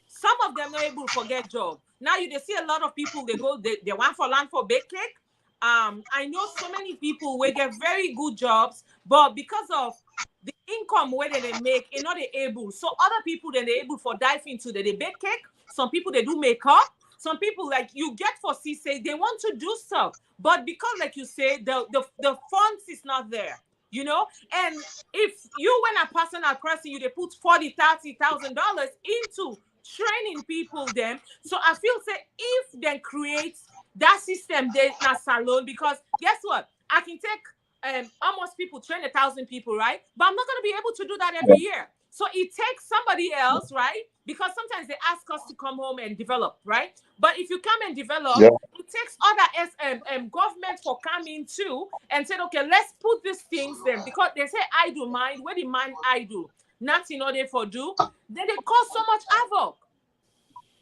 some of them not able to get job. Now you see a lot of people they want for land for bake cake. I know so many people will get very good jobs, but because of the income where they make, you're not able. So other people then they're able for dive into they bake cake. Some people they do makeup. Some people like you get for say they want to do stuff, but because like you say the funds is not there, you know. And if you when a personal person you they put $40,000-$30,000 into training people them, so I feel say if they create that system they na salon because guess what I can take almost people train 1,000 people, right? But I'm not going to be able to do that every year. So it takes somebody else, right? Because sometimes they ask us to come home and develop, right? But if you come and develop, it takes other government for coming too and said, okay, let's put these things then because they say I do mind, where the mind I do, nothing order for do, then they cause so much havoc.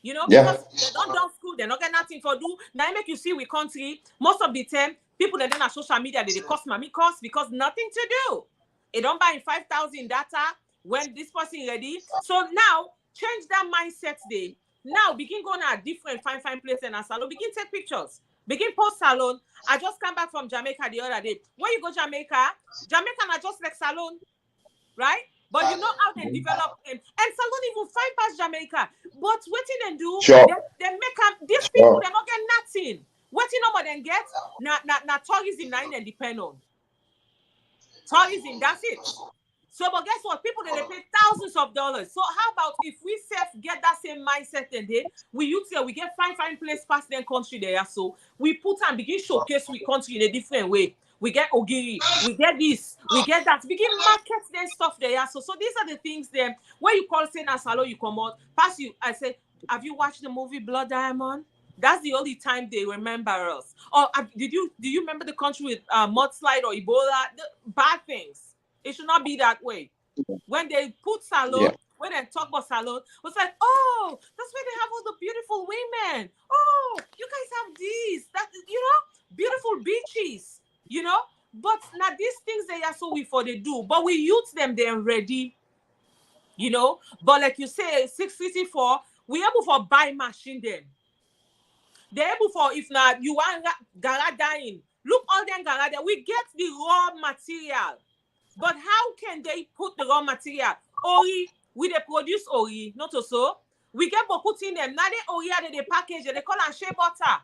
You know, because they don't done school, they're not getting nothing for do. Now I make you see we country, most of the time, people that then on social media, they cost mommy cost because nothing to do. They don't buy 5,000 data when this person ready. So now change that mindset day. Now begin going at different fine place and a salon. Begin take pictures. Begin post salon. I just come back from Jamaica the other day. When you go Jamaica, Jamaican are just like salon, right? But you know how they develop and salon even find past Jamaica. But what they do, Sure. they make these people Sure. they not get nothing. What you know what they get? Na tourism na they depend on. Tourism, that's it. So, but guess what? People they pay thousands of dollars. So, how about if we self get that same mindset and then we use here, we get fine place past their country there. So we put and begin showcase we country in a different way. We get ogiri, we get this, we get that. Begin market their stuff there. So these are the things then when you call saying as hello, you come out, pass you. I say, have you watched the movie Blood Diamond? That's the only time they remember us. Or do you remember the country with mudslide or Ebola? Bad things. It should not be that way. When they put salon, Yeah. when they talk about salon, it's like, oh, that's where they have all the beautiful women. Oh, you guys have these, that beautiful beaches, But now these things they are so we for they do, but we use them they're ready, But like you say, 654, we able for buy machine them. They're able for if not you want gara dying. Look all them gara there. We get the raw material. But how can they put the raw material? Ori, we they produce ori, not also. We get put in them. Now they ori they package, they call and shea butter.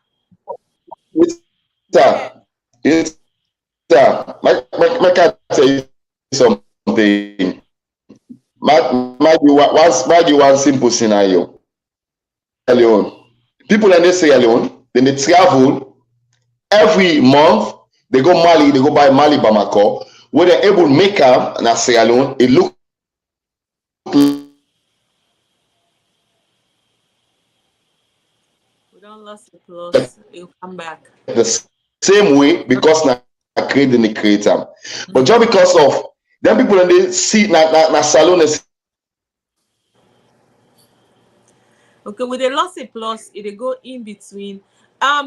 Yeah. Rita, make I tell you something. Mind you one simple scenario. Alone. People and they say alone, then they travel every month. They go Mali, they go buy Mali Bamako. Where they're able to make up and I say alone, it look We don't lose the plus. It'll come back. the same way because now creating the creator. But Mm-hmm. just because of them people and they see na salon and Okay, with a loss a plus, it go in between.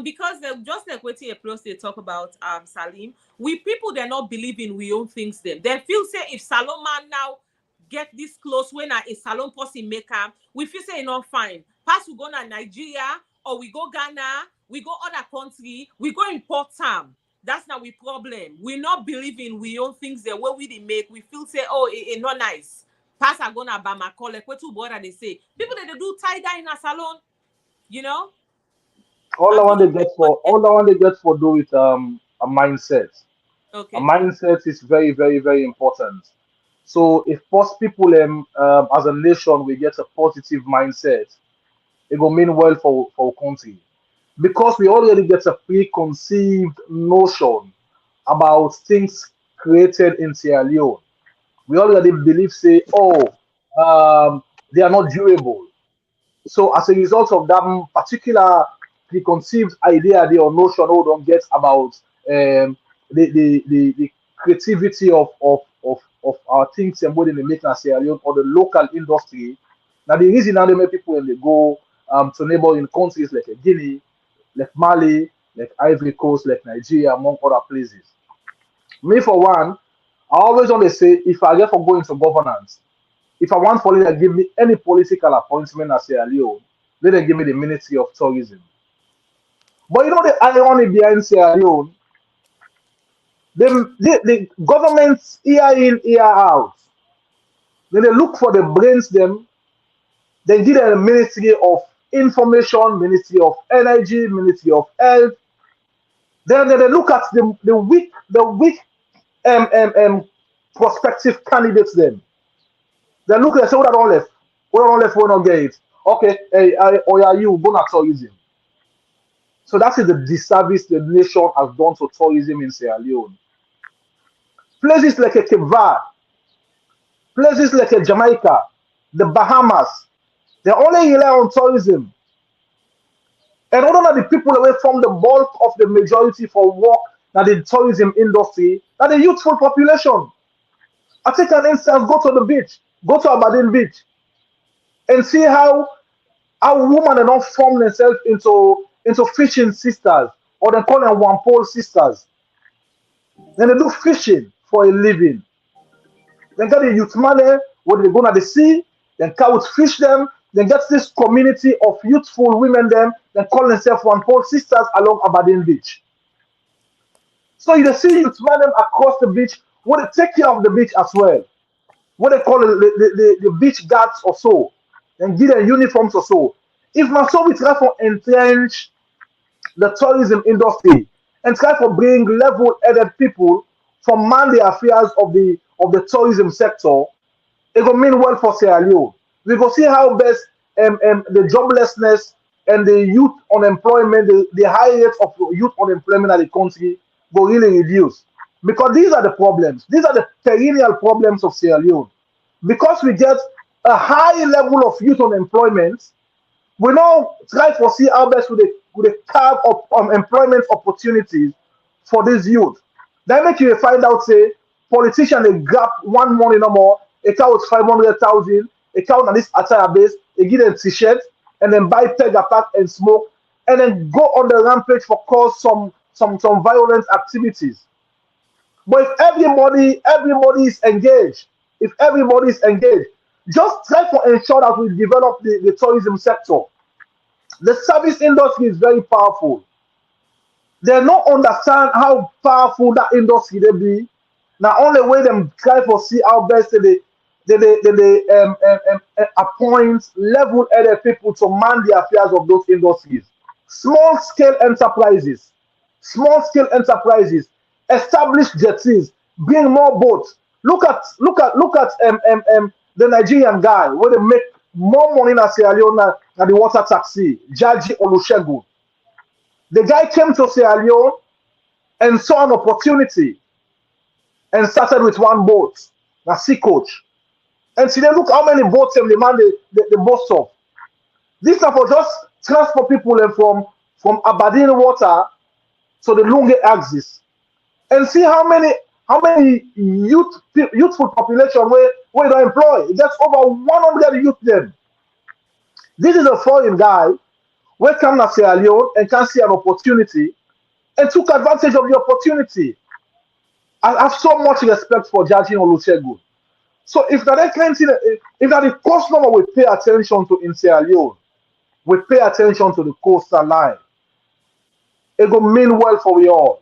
Because just like waiting a plus they talk about Salim, we people they're not believing we own things them. They feel say if Salon man now get this close when a salon person make we feel say not fine. Pass we go to Nigeria or we go Ghana, we go other country, we go import them. That's now we problem. We not believing we own things the way we they make. We feel say, oh, it not nice. Pass are gonna Bamako, like what two brother they say. People that they do tie dye in a salon, you know. All I I'm want doing to get for all I want to get for do with a mindset. A okay. mindset is very, very, very important. So if most people as a nation we get a positive mindset, it will mean well for our country. Because we already get a preconceived notion about things created in Sierra Leone. We already believe say, oh, they are not durable. So as a result of that particular preconceived idea or notion we don't get about the creativity of our things and what they make in Sierra Leone or the local industry. Now the reason now they make people when they go to neighboring countries like Guinea, like Mali, like Ivory Coast, like Nigeria, among other places. Me for one, I always want to say if I ever go into governance, if I want for to give me any political appointment as Sierra Leone, let them give me the Ministry of Tourism. But you know the irony behind Sierra Leone, the governments year in, year out, then they look for the brains them, they give them a Ministry of Information, Ministry of Energy, Ministry of Health. Then they look at the weak um, um, um, prospective candidates then. They look and say, what I don't left? What I don't left, we not get it. Okay, hey, or are you going to tourism? So that is the disservice the nation has done to tourism in Sierra Leone. Places like a Cape Verde, places like a Jamaica, the Bahamas, they only rely on tourism. And other than the people away from the bulk of the majority for work that the tourism industry, that the youthful population. I take an instance, go to the beach, go to Aberdeen Beach, and see how women are not form themselves into fishing sisters, or they call them one pole sisters. Then they do fishing for a living. Then get the youth money where they go to the sea, Then car would fish them, then get this community of youthful women them, then call themselves one Paul sisters along Aberdeen Beach. So you see youth man them across the beach, where they take care of the beach as well. What they call the beach guards or so, and give them uniforms or so. If my so we try for entrench the tourism industry and try to bring level-headed people from man the affairs of the tourism sector, it will mean well for Sierra Leone. We go see how best the joblessness and the youth unemployment, the high rate of youth unemployment in the country will really reduce. Because these are the problems. These are the perennial problems of Sierra Leone. Because we get a high level of youth unemployment, we now try to see how best we carve up employment opportunities for this youth. That make you find out say politician they grab one money no more, a car with 500,000, a car on this attire base, they give them t-shirt and then buy peg pack and smoke and then go on the rampage for cause some violent activities. But if everybody is engaged, just try to ensure that we develop the tourism sector. The service industry is very powerful. They don't understand how powerful that industry they be. Now only way them try for see how best they appoint level-headed people to man the affairs of those industries. Small scale enterprises, establish jetties, bring more boats. Look at the Nigerian guy where they make more money in Sierra Leone than the water taxi, Jaji Olusegun. The guy came to Sierra Leone and saw an opportunity and started with one boat, a sea coach. And today, look how many boats the man the boats of. These are for just transport people from Aberdeen water to the Lunge axis. And see how many youthful population where they employ. That's over 100 youth then. This is a foreign guy where come to Sierra Leone and can see an opportunity and took advantage of the opportunity. I have so much respect for Judging Olusegun. So if that kind of if that the customer will pay attention to in Sierra Leone, we pay attention to the coastal line, it will mean well for we all.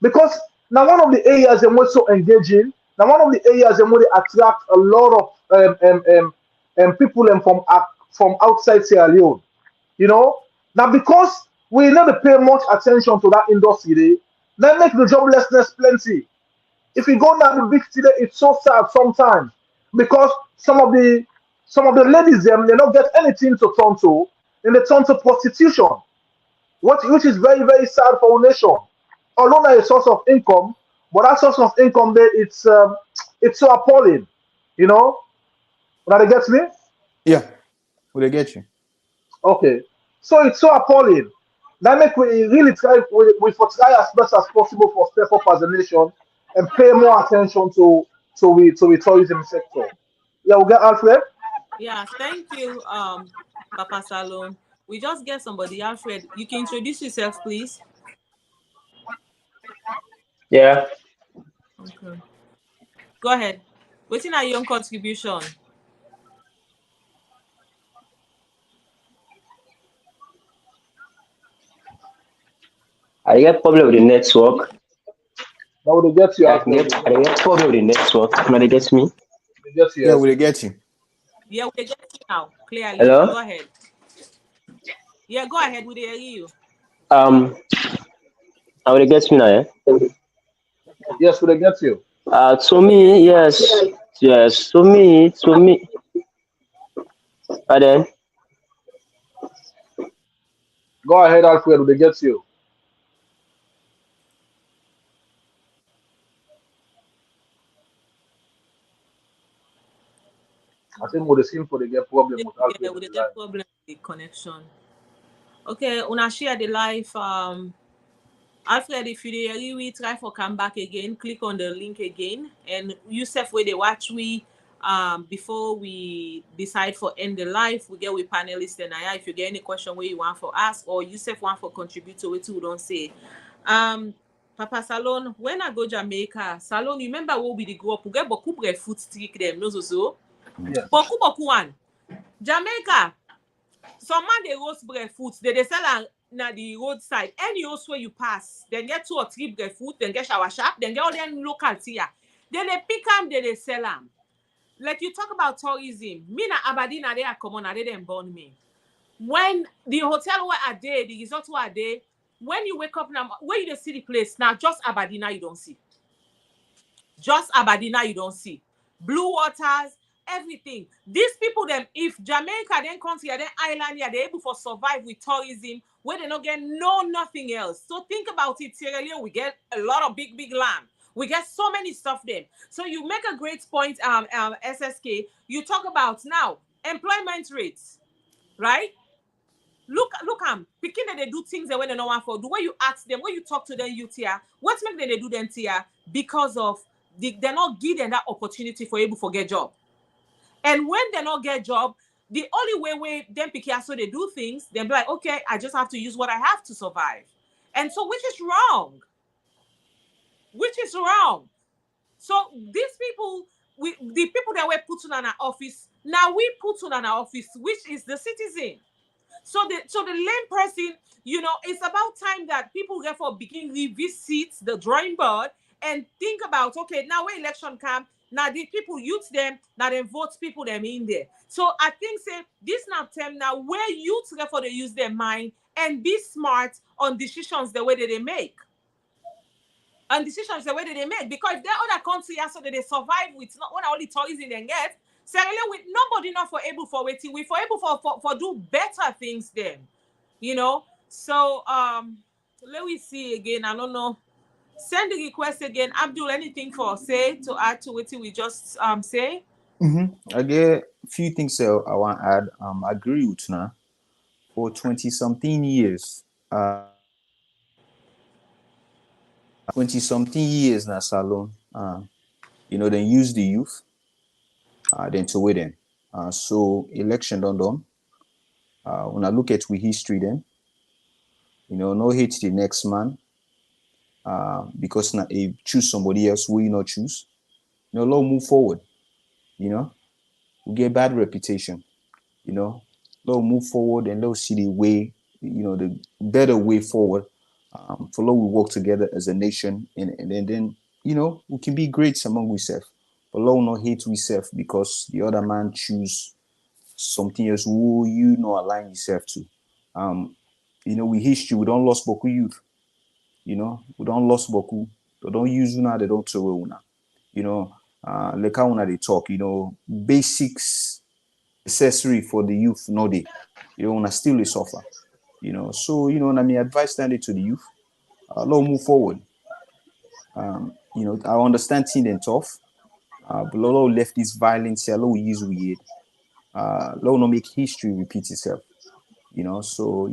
Because now one of the areas that we're so engaging, now one of the areas that really attract a lot of people from outside Sierra Leone. You know, now because we never pay much attention to that industry, that make the joblessness plenty. If you go down the beach today, it's so sad sometimes because some of the ladies them they don't get anything to turn to, and they turn to prostitution, which is very very sad for our nation. Although not a source of income, but that source of income there it's so appalling, you know. Now they get me? Yeah, will they get you? Okay, so it's so appalling. That make we really try we for try as best as possible for step up as a nation and pay more attention to the tourism sector. Yeah, we get Alfred. Yeah, thank you, Papa Salon. We just get somebody, Alfred. You can introduce yourself, please. Yeah, Okay. Go ahead. What's in our young contribution? I get problem with the network. Now they get you, I Alfred. get problem with the network. Now they get me. They get you. Yeah, will they get you? Yeah, we get you now. Clearly. Hello? Go ahead. Yeah, go ahead. We hear you. How they get me now? Yeah? Yes, they get you. To me, yes. To me. And then Go ahead, Alfred. They get you. I think with the seem for they get problem with Alfred Yeah, on we the get line. problem with the connection. Okay, una share the live. Alfred, if you dey we try for come back again, click on the link again, and Yusuf where they watch we before we decide for end the live, we get with panelists and if you get any question where you want for ask or Yusuf want for contribute to it, we don't say. Papa Salon, when I go Jamaica, Salon, remember where we dey grow up? We get beaucoup bread food stick them, no so. Yes. Beaucoup one. Jamaica, some man they roast breadfruit, they sell am na the roadside. Any house where you pass, then get 2 or 3 breadfruit, then get shower sharp, then get all them local tea. Then they pick them, then they sell them. Like you talk about tourism, me na Aberdeen, they are common, they didn't born me. When the hotel where I did, the resort where I did, when you wake up now, where you see the place now, just Aberdeen you don't see. Just Aberdeen you don't see. Blue waters, everything. These people, them, if Jamaica then country then island here, they're able to survive with tourism where they don't get nothing else. So think about it, Sierra Leone, we get a lot of big land. We get so many stuff there. So you make a great point, SSK. You talk about now employment rates, right? Look picking that they do things that when they don't want for. The way you ask them, when you talk to them, you tear. What make them they do them tear? Because of they're not giving that opportunity for able to get job. And when they not get job, the only way them picky so they do things, they'll be like, okay, I just have to use what I have to survive. And so which is wrong. Which is wrong. So these people, the people that were put on our office, now we put on our office, which is the citizen. So the lame person, it's about time that people therefore begin revisit the drawing board and think about, okay, now when election come, now the people youth them, now they vote people them in there. So I think say this now time now where youth therefore they use their mind and be smart on decisions the way that they make. And decisions the way that they make. Because if there are other countries so that they survive with not only tourism they get, certainly with nobody not for able for waiting, we for able for do better things then. So let me see again. I don't know. Send the request again. Abdul, anything for say to add to what we just say? I get a few things I want to add. I agree with now. For 20 something years, 20 something years now, Salon. Then use the youth, then to wait them. So election done. When I look at we history then, no hate the next man. Because now if choose somebody else, will you not choose? Let move forward. We get bad reputation. Let move forward and let's see the way, the better way forward. For we work together as a nation, and then we can be great among ourselves. But let not hate ourselves because the other man choose something else who you not align yourself to. We history, we don't lost Boku youth. We don't lost Boku. They don't use una, they don't throw una. Like how una they talk, basics necessary for the youth, no they. Una still they suffer. So I mean advice standing to the youth. Let move forward. I understand things and tough. But let left this violence here, let use weird. Let not make history repeat itself. So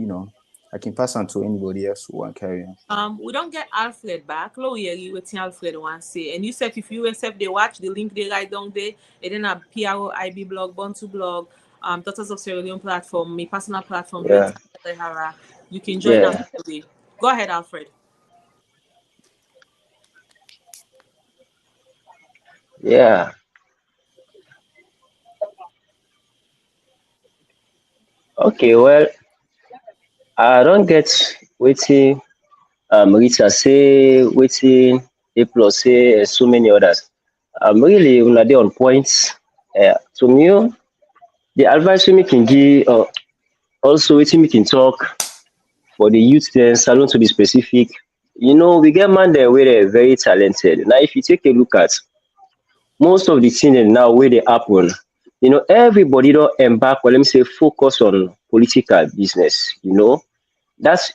I can pass on to anybody else who want to carry on. We don't get Alfred back. Lo you waiting Alfred want say. And you said if you yourself they watch the link they write down there, and then a PROIB blog, Bantu blog, Daughters of Sierra Leone platform, my personal platform, Yeah, Rita, Arah. You can join us yeah, today. Go ahead, Alfred. yeah. Okay, well, I don't get waiting. Rita say waiting. A plus say so many others. Really, una dey on points. To me, the advice we can give, also wetin we can talk for the youth then, salon to be specific. We get man there where they're very talented. Now, if you take a look at most of the things dem now wey dey happen, everybody don embark or let me say focus on political business. That's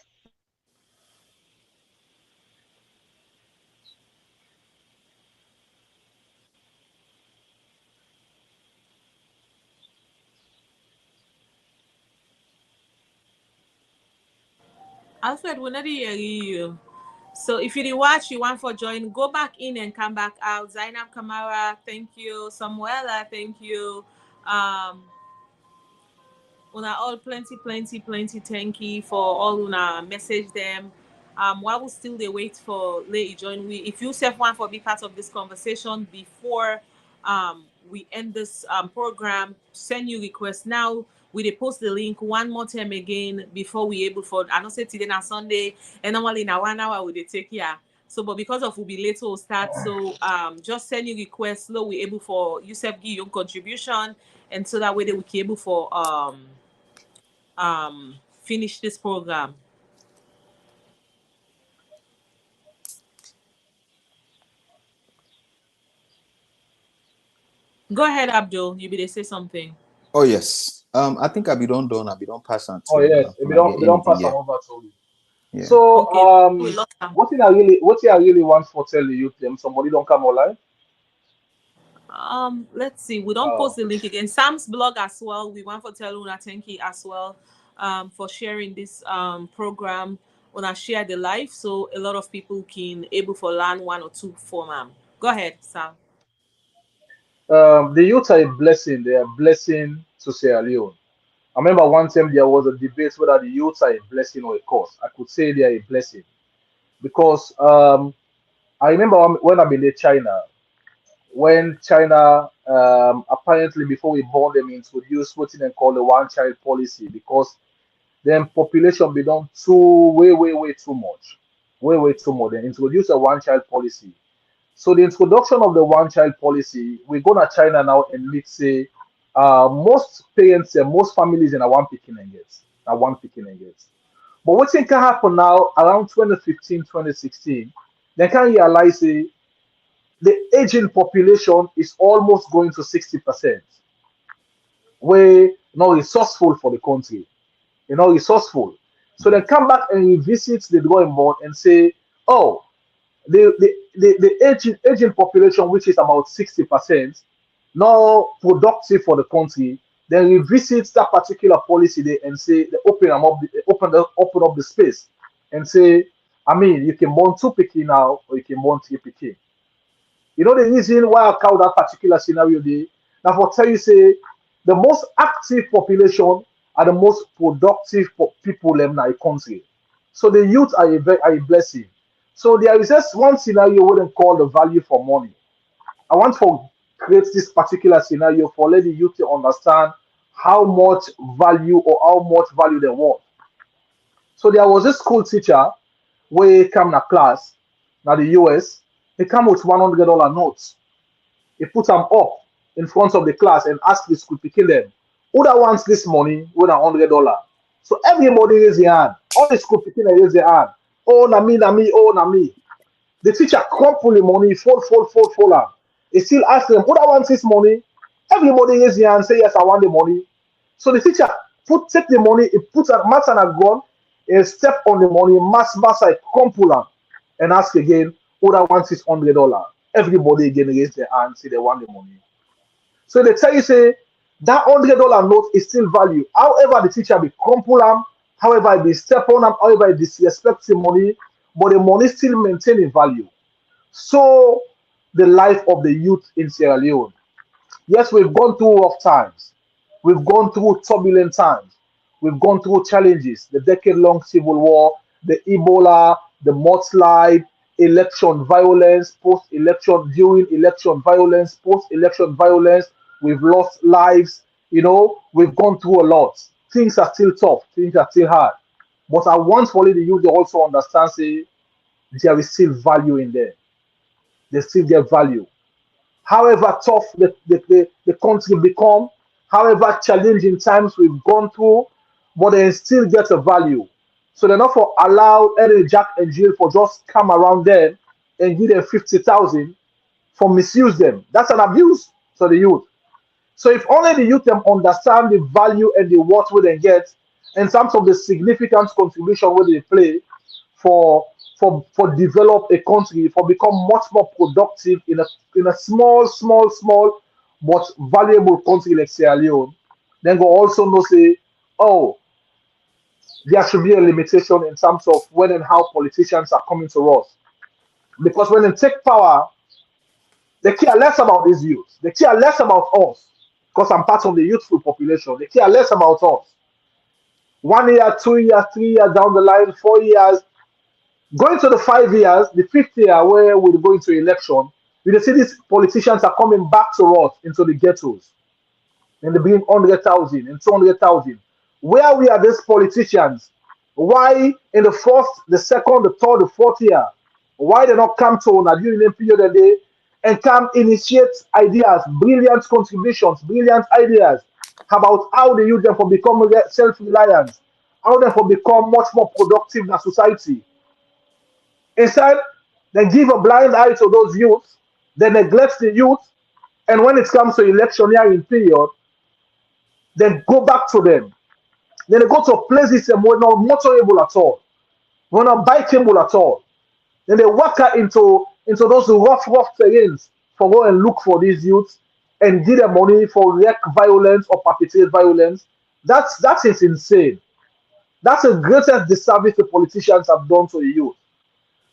Alfred, we not hear you. So if you did watch, you want for join, go back in and come back out. Zainab Kamara, thank you. Samuela, thank you. Um, una all plenty thank you for all una message them. While we still they wait for Lay join we. If you self want for be part of this conversation before we end this program, send you requests now. We dey post the link one more time again before we able for. I know say today na Sunday, and normally na 1 hour we dey take here. So, but because of we be late to start, so just send you requests. So we able for yourself give your contribution, and so that way they we be able for finish this program. Go ahead, Abdul. You be they say something. Oh yes. I think I be done. I be don't pass on Oh to yes, when I get we don't anything. pass on Yeah. over to you. Yeah. So Okay, we lost them. what I really want for tell you them somebody don't come online. Let's see. We don't Uh, post the link again. Sam's blog as well. We want to tell Una thank you as well for sharing this program. Una share the live so a lot of people can able for learn one or two from Go ahead, Sam. the youth are a blessing. They are a blessing to Sierra Leone. I remember one time there was a debate whether the youth are a blessing or a curse. I could say they are a blessing because I remember when I've been in China, when China apparently before we born them introduced what they call the one child policy because then population be done too way too much, way too much. They introduce a one child policy. So the introduction of the one child policy, we go to China now and let's say most parents and most families in a one picking and gets, a one picking and gets. But what can happen now around 2015, 2016, they can realize the aging population is almost going to 60%, where not resourceful for the country, resourceful. So they come back and revisit the drawing board and say, oh, the aging population, which is about 60%, now productive for the country, then revisit that particular policy there and say they open them up, open up the space and say, I mean, you can born two picking now or you can born three picking. You know the reason why I call that particular scenario there? Now for tell you say the most active population are the most productive people in our country. So the youth are are a blessing. So there is just one scenario we don't call the value for money. I want to create this particular scenario for let the youth to understand how much value or how much value they want. So there was a school teacher where come to class, now the US, he come with $100 notes. He put them up in front of the class and asked the school picking them, who that wants this money with $100? So everybody raise their hand. All the school picking raise their hand. Oh, na me, oh, na me. The teacher crumple the money, fold. Am. He still ask them, who that wants this money? Everybody raise their hand, say, yes, I want the money. So the teacher take the money, he puts a mass and a gun, and step on the money, mass, I crumple am, and ask again, who that wants this $100? Everybody again raise their hand, say they want the money. So they tell you, say, that $100 note is still value. However, the teacher be crumple am, however, be step on am, however, disrespect the money, but the money still maintaining value. So the life of the youth in Sierra Leone. Yes, we've gone through rough times. We've gone through turbulent times. We've gone through challenges, the decade-long civil war, the Ebola, the mudslide, election violence, post-election, during election violence, post-election violence. We've lost lives. We've gone through a lot. Things are still tough. Things are still hard. But I want for the youth to also understand, say, there is still value in there. They still get value. However tough the country become, however challenging times we've gone through, but they still get a value. So they're not for allow any Jack and Jill for just come around them and give them 50,000 for misuse them. That's an abuse to the youth. So if only the youth them understand the value and the worth we they get in terms of the significant contribution where they play for for develop a country, for become much more productive in a small but valuable country like Sierra Leone, then go also know say, oh, there should be a limitation in terms of when and how politicians are coming to us. Because when they take power, they care less about these youth. They care less about us. Because I'm part of the youthful population. They care less about us. 1 year, 2 years, 3 years down the line, 4 years, going to the 5 years, the fifth year where we're going to election, We see these politicians are coming back to us into the ghettos. And they bring 100,000 and 200,000. Where we are these politicians? Why in the first, the second, the third, the fourth year? Why they not come to a during the period of the day and come initiate ideas, brilliant contributions, brilliant ideas about how the youth them for become self-reliant, how they for become much more productive in a society. Instead, they give a blind eye to those youth, they neglect the youth, and when it comes to electioneering period, then go back to them. Then they go to places that were not motorable at all, were not bikeable at all. Then they walk out into those rough terrains for go and look for these youths and give them money for wreak violence or perpetrate violence. That is insane. That's the greatest disservice the politicians have done to the youth.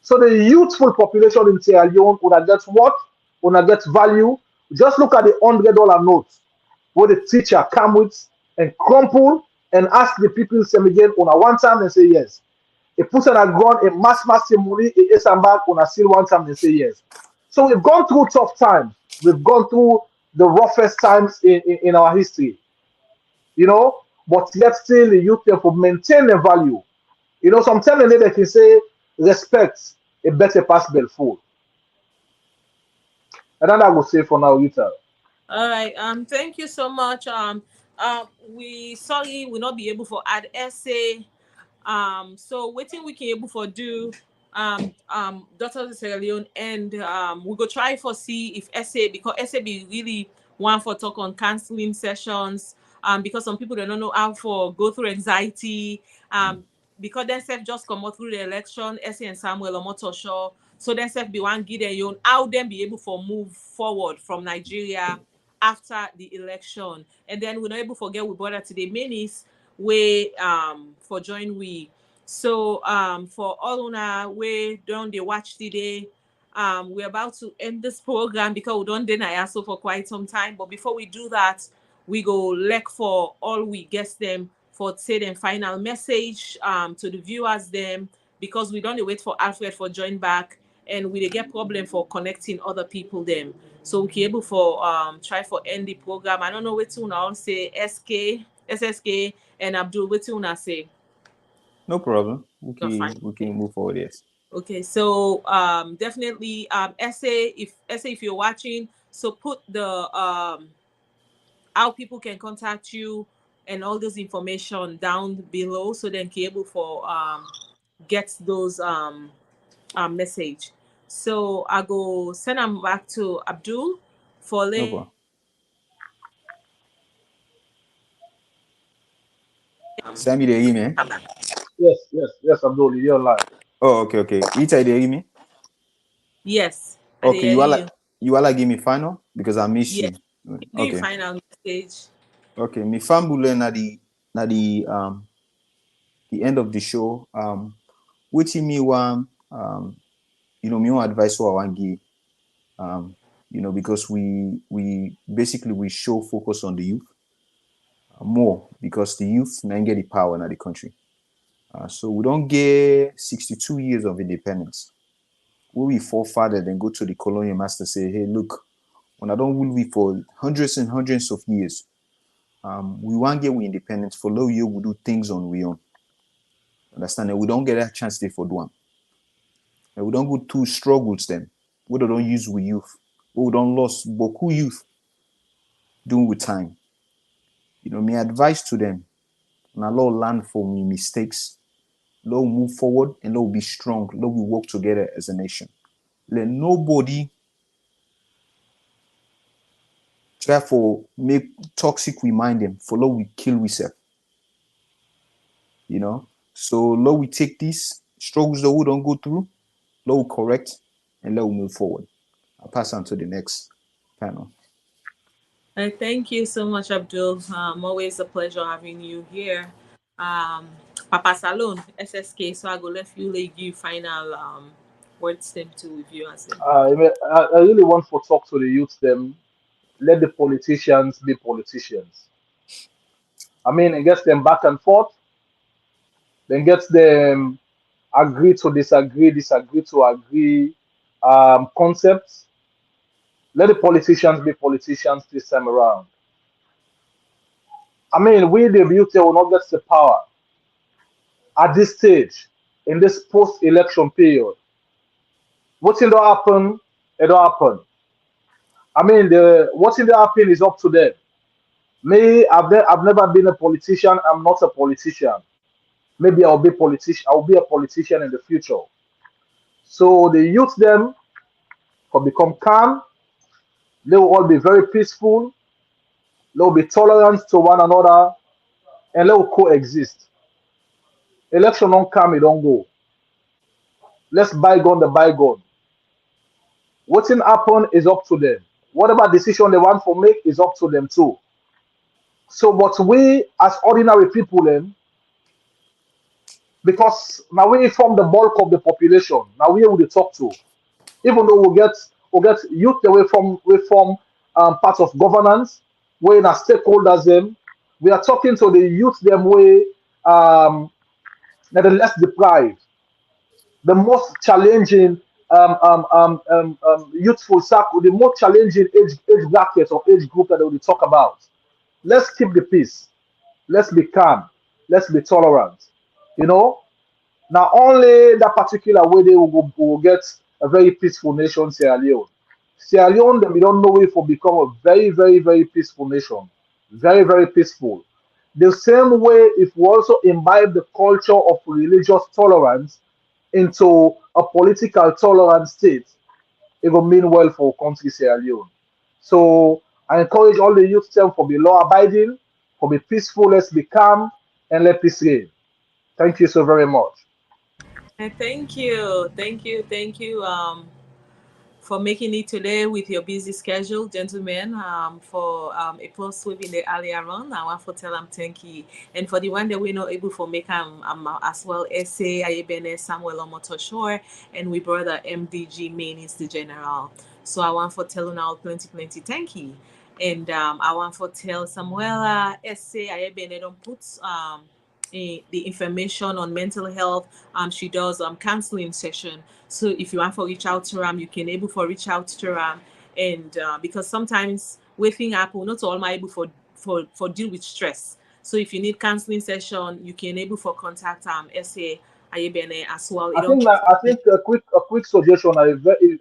So the youthful population in Sierra Leone would have get what? Would have get value. Just look at the $100 note where the teacher come with and crumple and ask the people same again on a one time and say yes. A person had gone a mass money, a back on a still one time and say yes. So we've gone through tough times. We've gone through the roughest times in our history, you know, but yet still the youth therefore maintain the value. You know, sometimes they can say respect a better pass Belfort. And then I will say for now, Rita. All right. Thank you so much. We sorry we not be able to add essay. So waiting we can able for do Dr. Sierra Leone and we go try for see if essay because essay be really one for talk on counseling sessions because some people don't know how for go through anxiety because then self just come out through the election essay and Samuel Omotosho so then self be one Gideon how then be able for move forward from Nigeria after the election and then we're not able to forget we brought today minis way for join we so for all una we don't they watch today we're about to end this program because we don't deny us for quite some time but before we do that we go look for all we guess them for say them final message to the viewers them because we don't wait for Alfred for join back and we dey get problem for connecting other people them so we can able for try for end the program I don't know what una all say SSK and Abdul, what you wanna say? No problem. You're fine. We can move forward. Yes. Okay, so definitely essay if you're watching, so put the how people can contact you and all this information down below so then can able for get those message. So I go send them back to Abdul No Felleh. problem. Sammy, they hear me? Yes, Abdul, you're live. Oh, okay. Rita, they hear me? Yes, I Okay, hear you. you all like give me final because I miss Yes, you. do you Okay. final message? Okay. Me fambule na the end of the show. Waiting me one me one advice for one give. Because we basically we show focus on the youth more because the youth now get the power in the country. So we don't get 62 years of independence. We forefather then go to the colonial master say, hey, look, when I don't will we for hundreds and hundreds of years, we want get we independence for low year we do things on we own. Understand that we don't get that chance they for do one. And we don't go through struggles then. We don't use we youth. We don't lost Boku youth doing with time. My advice to them, now Lord learn from me mistakes, Lord move forward and Lord be strong, Lord we work together as a nation. Let nobody try for make toxic remind them for Lord we kill ourselves. So Lord we take these struggles that we don't go through, Lord we correct and Lord we move forward. I'll pass on to the next panel. Thank you so much, Abdul. Always a pleasure having you here. Um, Papa Salon, SSK. So I go let you like you final words them to review as them. I really want to talk to the youth them. Let the politicians be politicians. I mean, it gets them back and forth, then gets them agree to disagree, disagree to agree concepts. Let the politicians be politicians this time around. I mean, we the youth will not get the power at this stage in this post-election period. What's in the happen, it don't happen. I mean, the what's in the happen is up to them. Me, I've never been a politician. I'm not a politician. Maybe I'll be politician. I'll be a politician in the future. So the youth them can become calm. They will all be very peaceful. They will be tolerant to one another, and they will coexist. Election don't come, it don't go. Let's bygone the bygone. What's in happen is up to them. Whatever decision they want to make is up to them too. So, but we as ordinary people, then, because now we form the bulk of the population. Now we will talk to. Even though we get youth we form part of governance, we in our stakeholders them. We are talking to the youth them way that the less deprived, the most challenging youthful circle, the most challenging age bracket or age group that they will talk about. Let's keep the peace. Let's be calm. Let's be tolerant. You know, now only that particular way they will get a very peaceful nation, Sierra Leone. Sierra Leone, we don't know if will become a very, very, very peaceful nation. Very, very peaceful. The same way, if we also imbibe the culture of religious tolerance into a political tolerant state, it will mean well for country Sierra Leone. So I encourage all the youth them for be law abiding, for be peaceful, let's be calm, and let peace reign. Thank you so very much. Thank you, thank you. For making it today with your busy schedule, gentlemen. For a plus in the earlier on, I want to tell them thank you. And for the one that we're not able to make as well, essay, Ayebene, Samuel Omotoshore, and we brother MDG main is the general. So I want to tell you now plenty, plenty thank you. And I want to tell Samuela, essay, Ayebene, don't put the information on mental health. She does counseling session. So if you want to reach out to Ram, you can able for reach out to Ram, and because sometimes waking up, we're not all able for deal with stress. So if you need counseling session, you can able for contact SA Ayebene as well. It don't I think a quick suggestion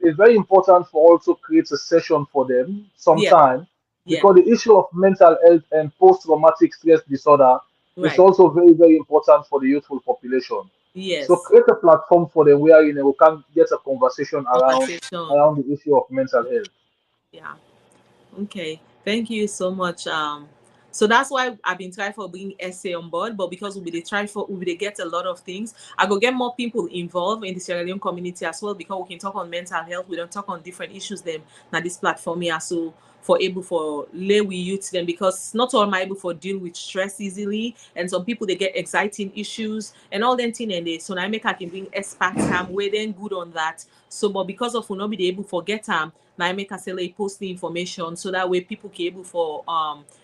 is very important for also create a session for them yeah, sometime, yeah, because the issue of mental health and post-traumatic stress disorder is right, also very, very important for the youthful population. So yes, create a platform for them where we can get a conversation conversation, around the issue of mental health. yeah. Okay, thank you so much. So that's why I've been trying for bring essay on board, but because we will try for we will get a lot of things. I go get more people involved in the Sierra Leone community as well, because we can talk on mental health. We don't talk on different issues them now this platform here. So for able for lay we youth them, because not all my able for deal with stress easily, and some people they get exciting issues and all them thing, and they so now I make I can bring experts where then good on that. So but because of we not be able for get now I make a say like post the information so that way people can able for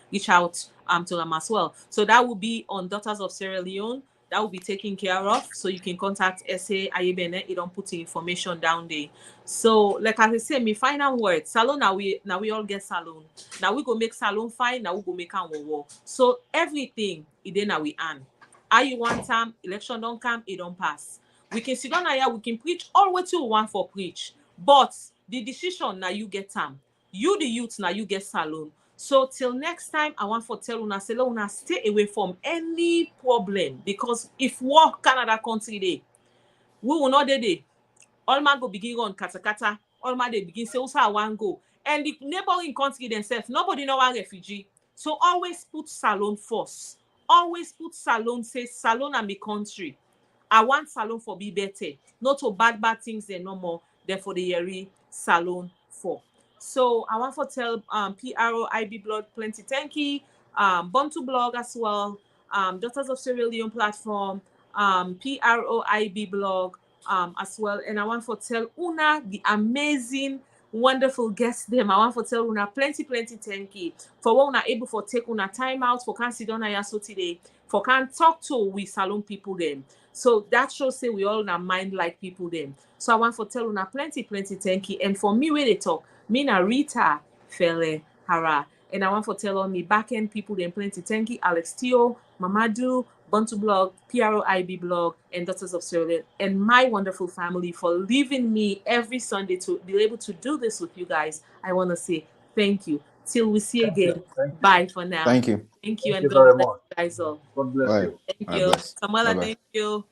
reach out to them as well. So that will be on Daughters of Sierra Leone. That will be taken care of. So you can contact SA Ayebene. It don't put the information down there. So like as I say, my final word, salon now we all get salon. Now we go make salon fine, now we go make an war. So everything it then now we earn. How you want time, election don't come, it don't pass. We can sit down here, we can preach all what you want for preach. But the decision now you get time. You the youth now you get salon. So till next time, I want for tell una say let una stay away from any problem, because if war Canada country dey, we will not dey. All man go begin run kata kata. All man they begin say also I want go. And the neighboring country themselves, nobody know one refugee. So always put salon first. Always put salon, say salon and the country. I want salon for be better. Not to bad things they no more. Therefore the yeri salon for. So I want to tell PROIB blog plenty thank you. Bantu blog as well. Daughters of Sierra Leone platform. PROIB blog as well. And I want to tell Una the amazing wonderful guests them. I want to tell una plenty thank you for what una able for take una time out for can sit down here so today for can talk to we salon people them. So that shows say we all in our mind like people them. So I want to tell una plenty thank you. And for me where they talk, me na Rita, Felleh, Arah. And I want to tell all me back end people them plenty thank you. Alex Teo, Mamadou, Bantu Blog, PROIB Blog, and Daughters of Sierra Leone, and my wonderful family for leaving me every Sunday to be able to do this with you guys. I want to say thank you. Till we see Thank you. again. Thank you. Bye for now. Thank you. Thank you, Thank and you God very bless much. you guys all. God bless Bye. you. Thank God you. bless. Samuela, Bye bye. thank you.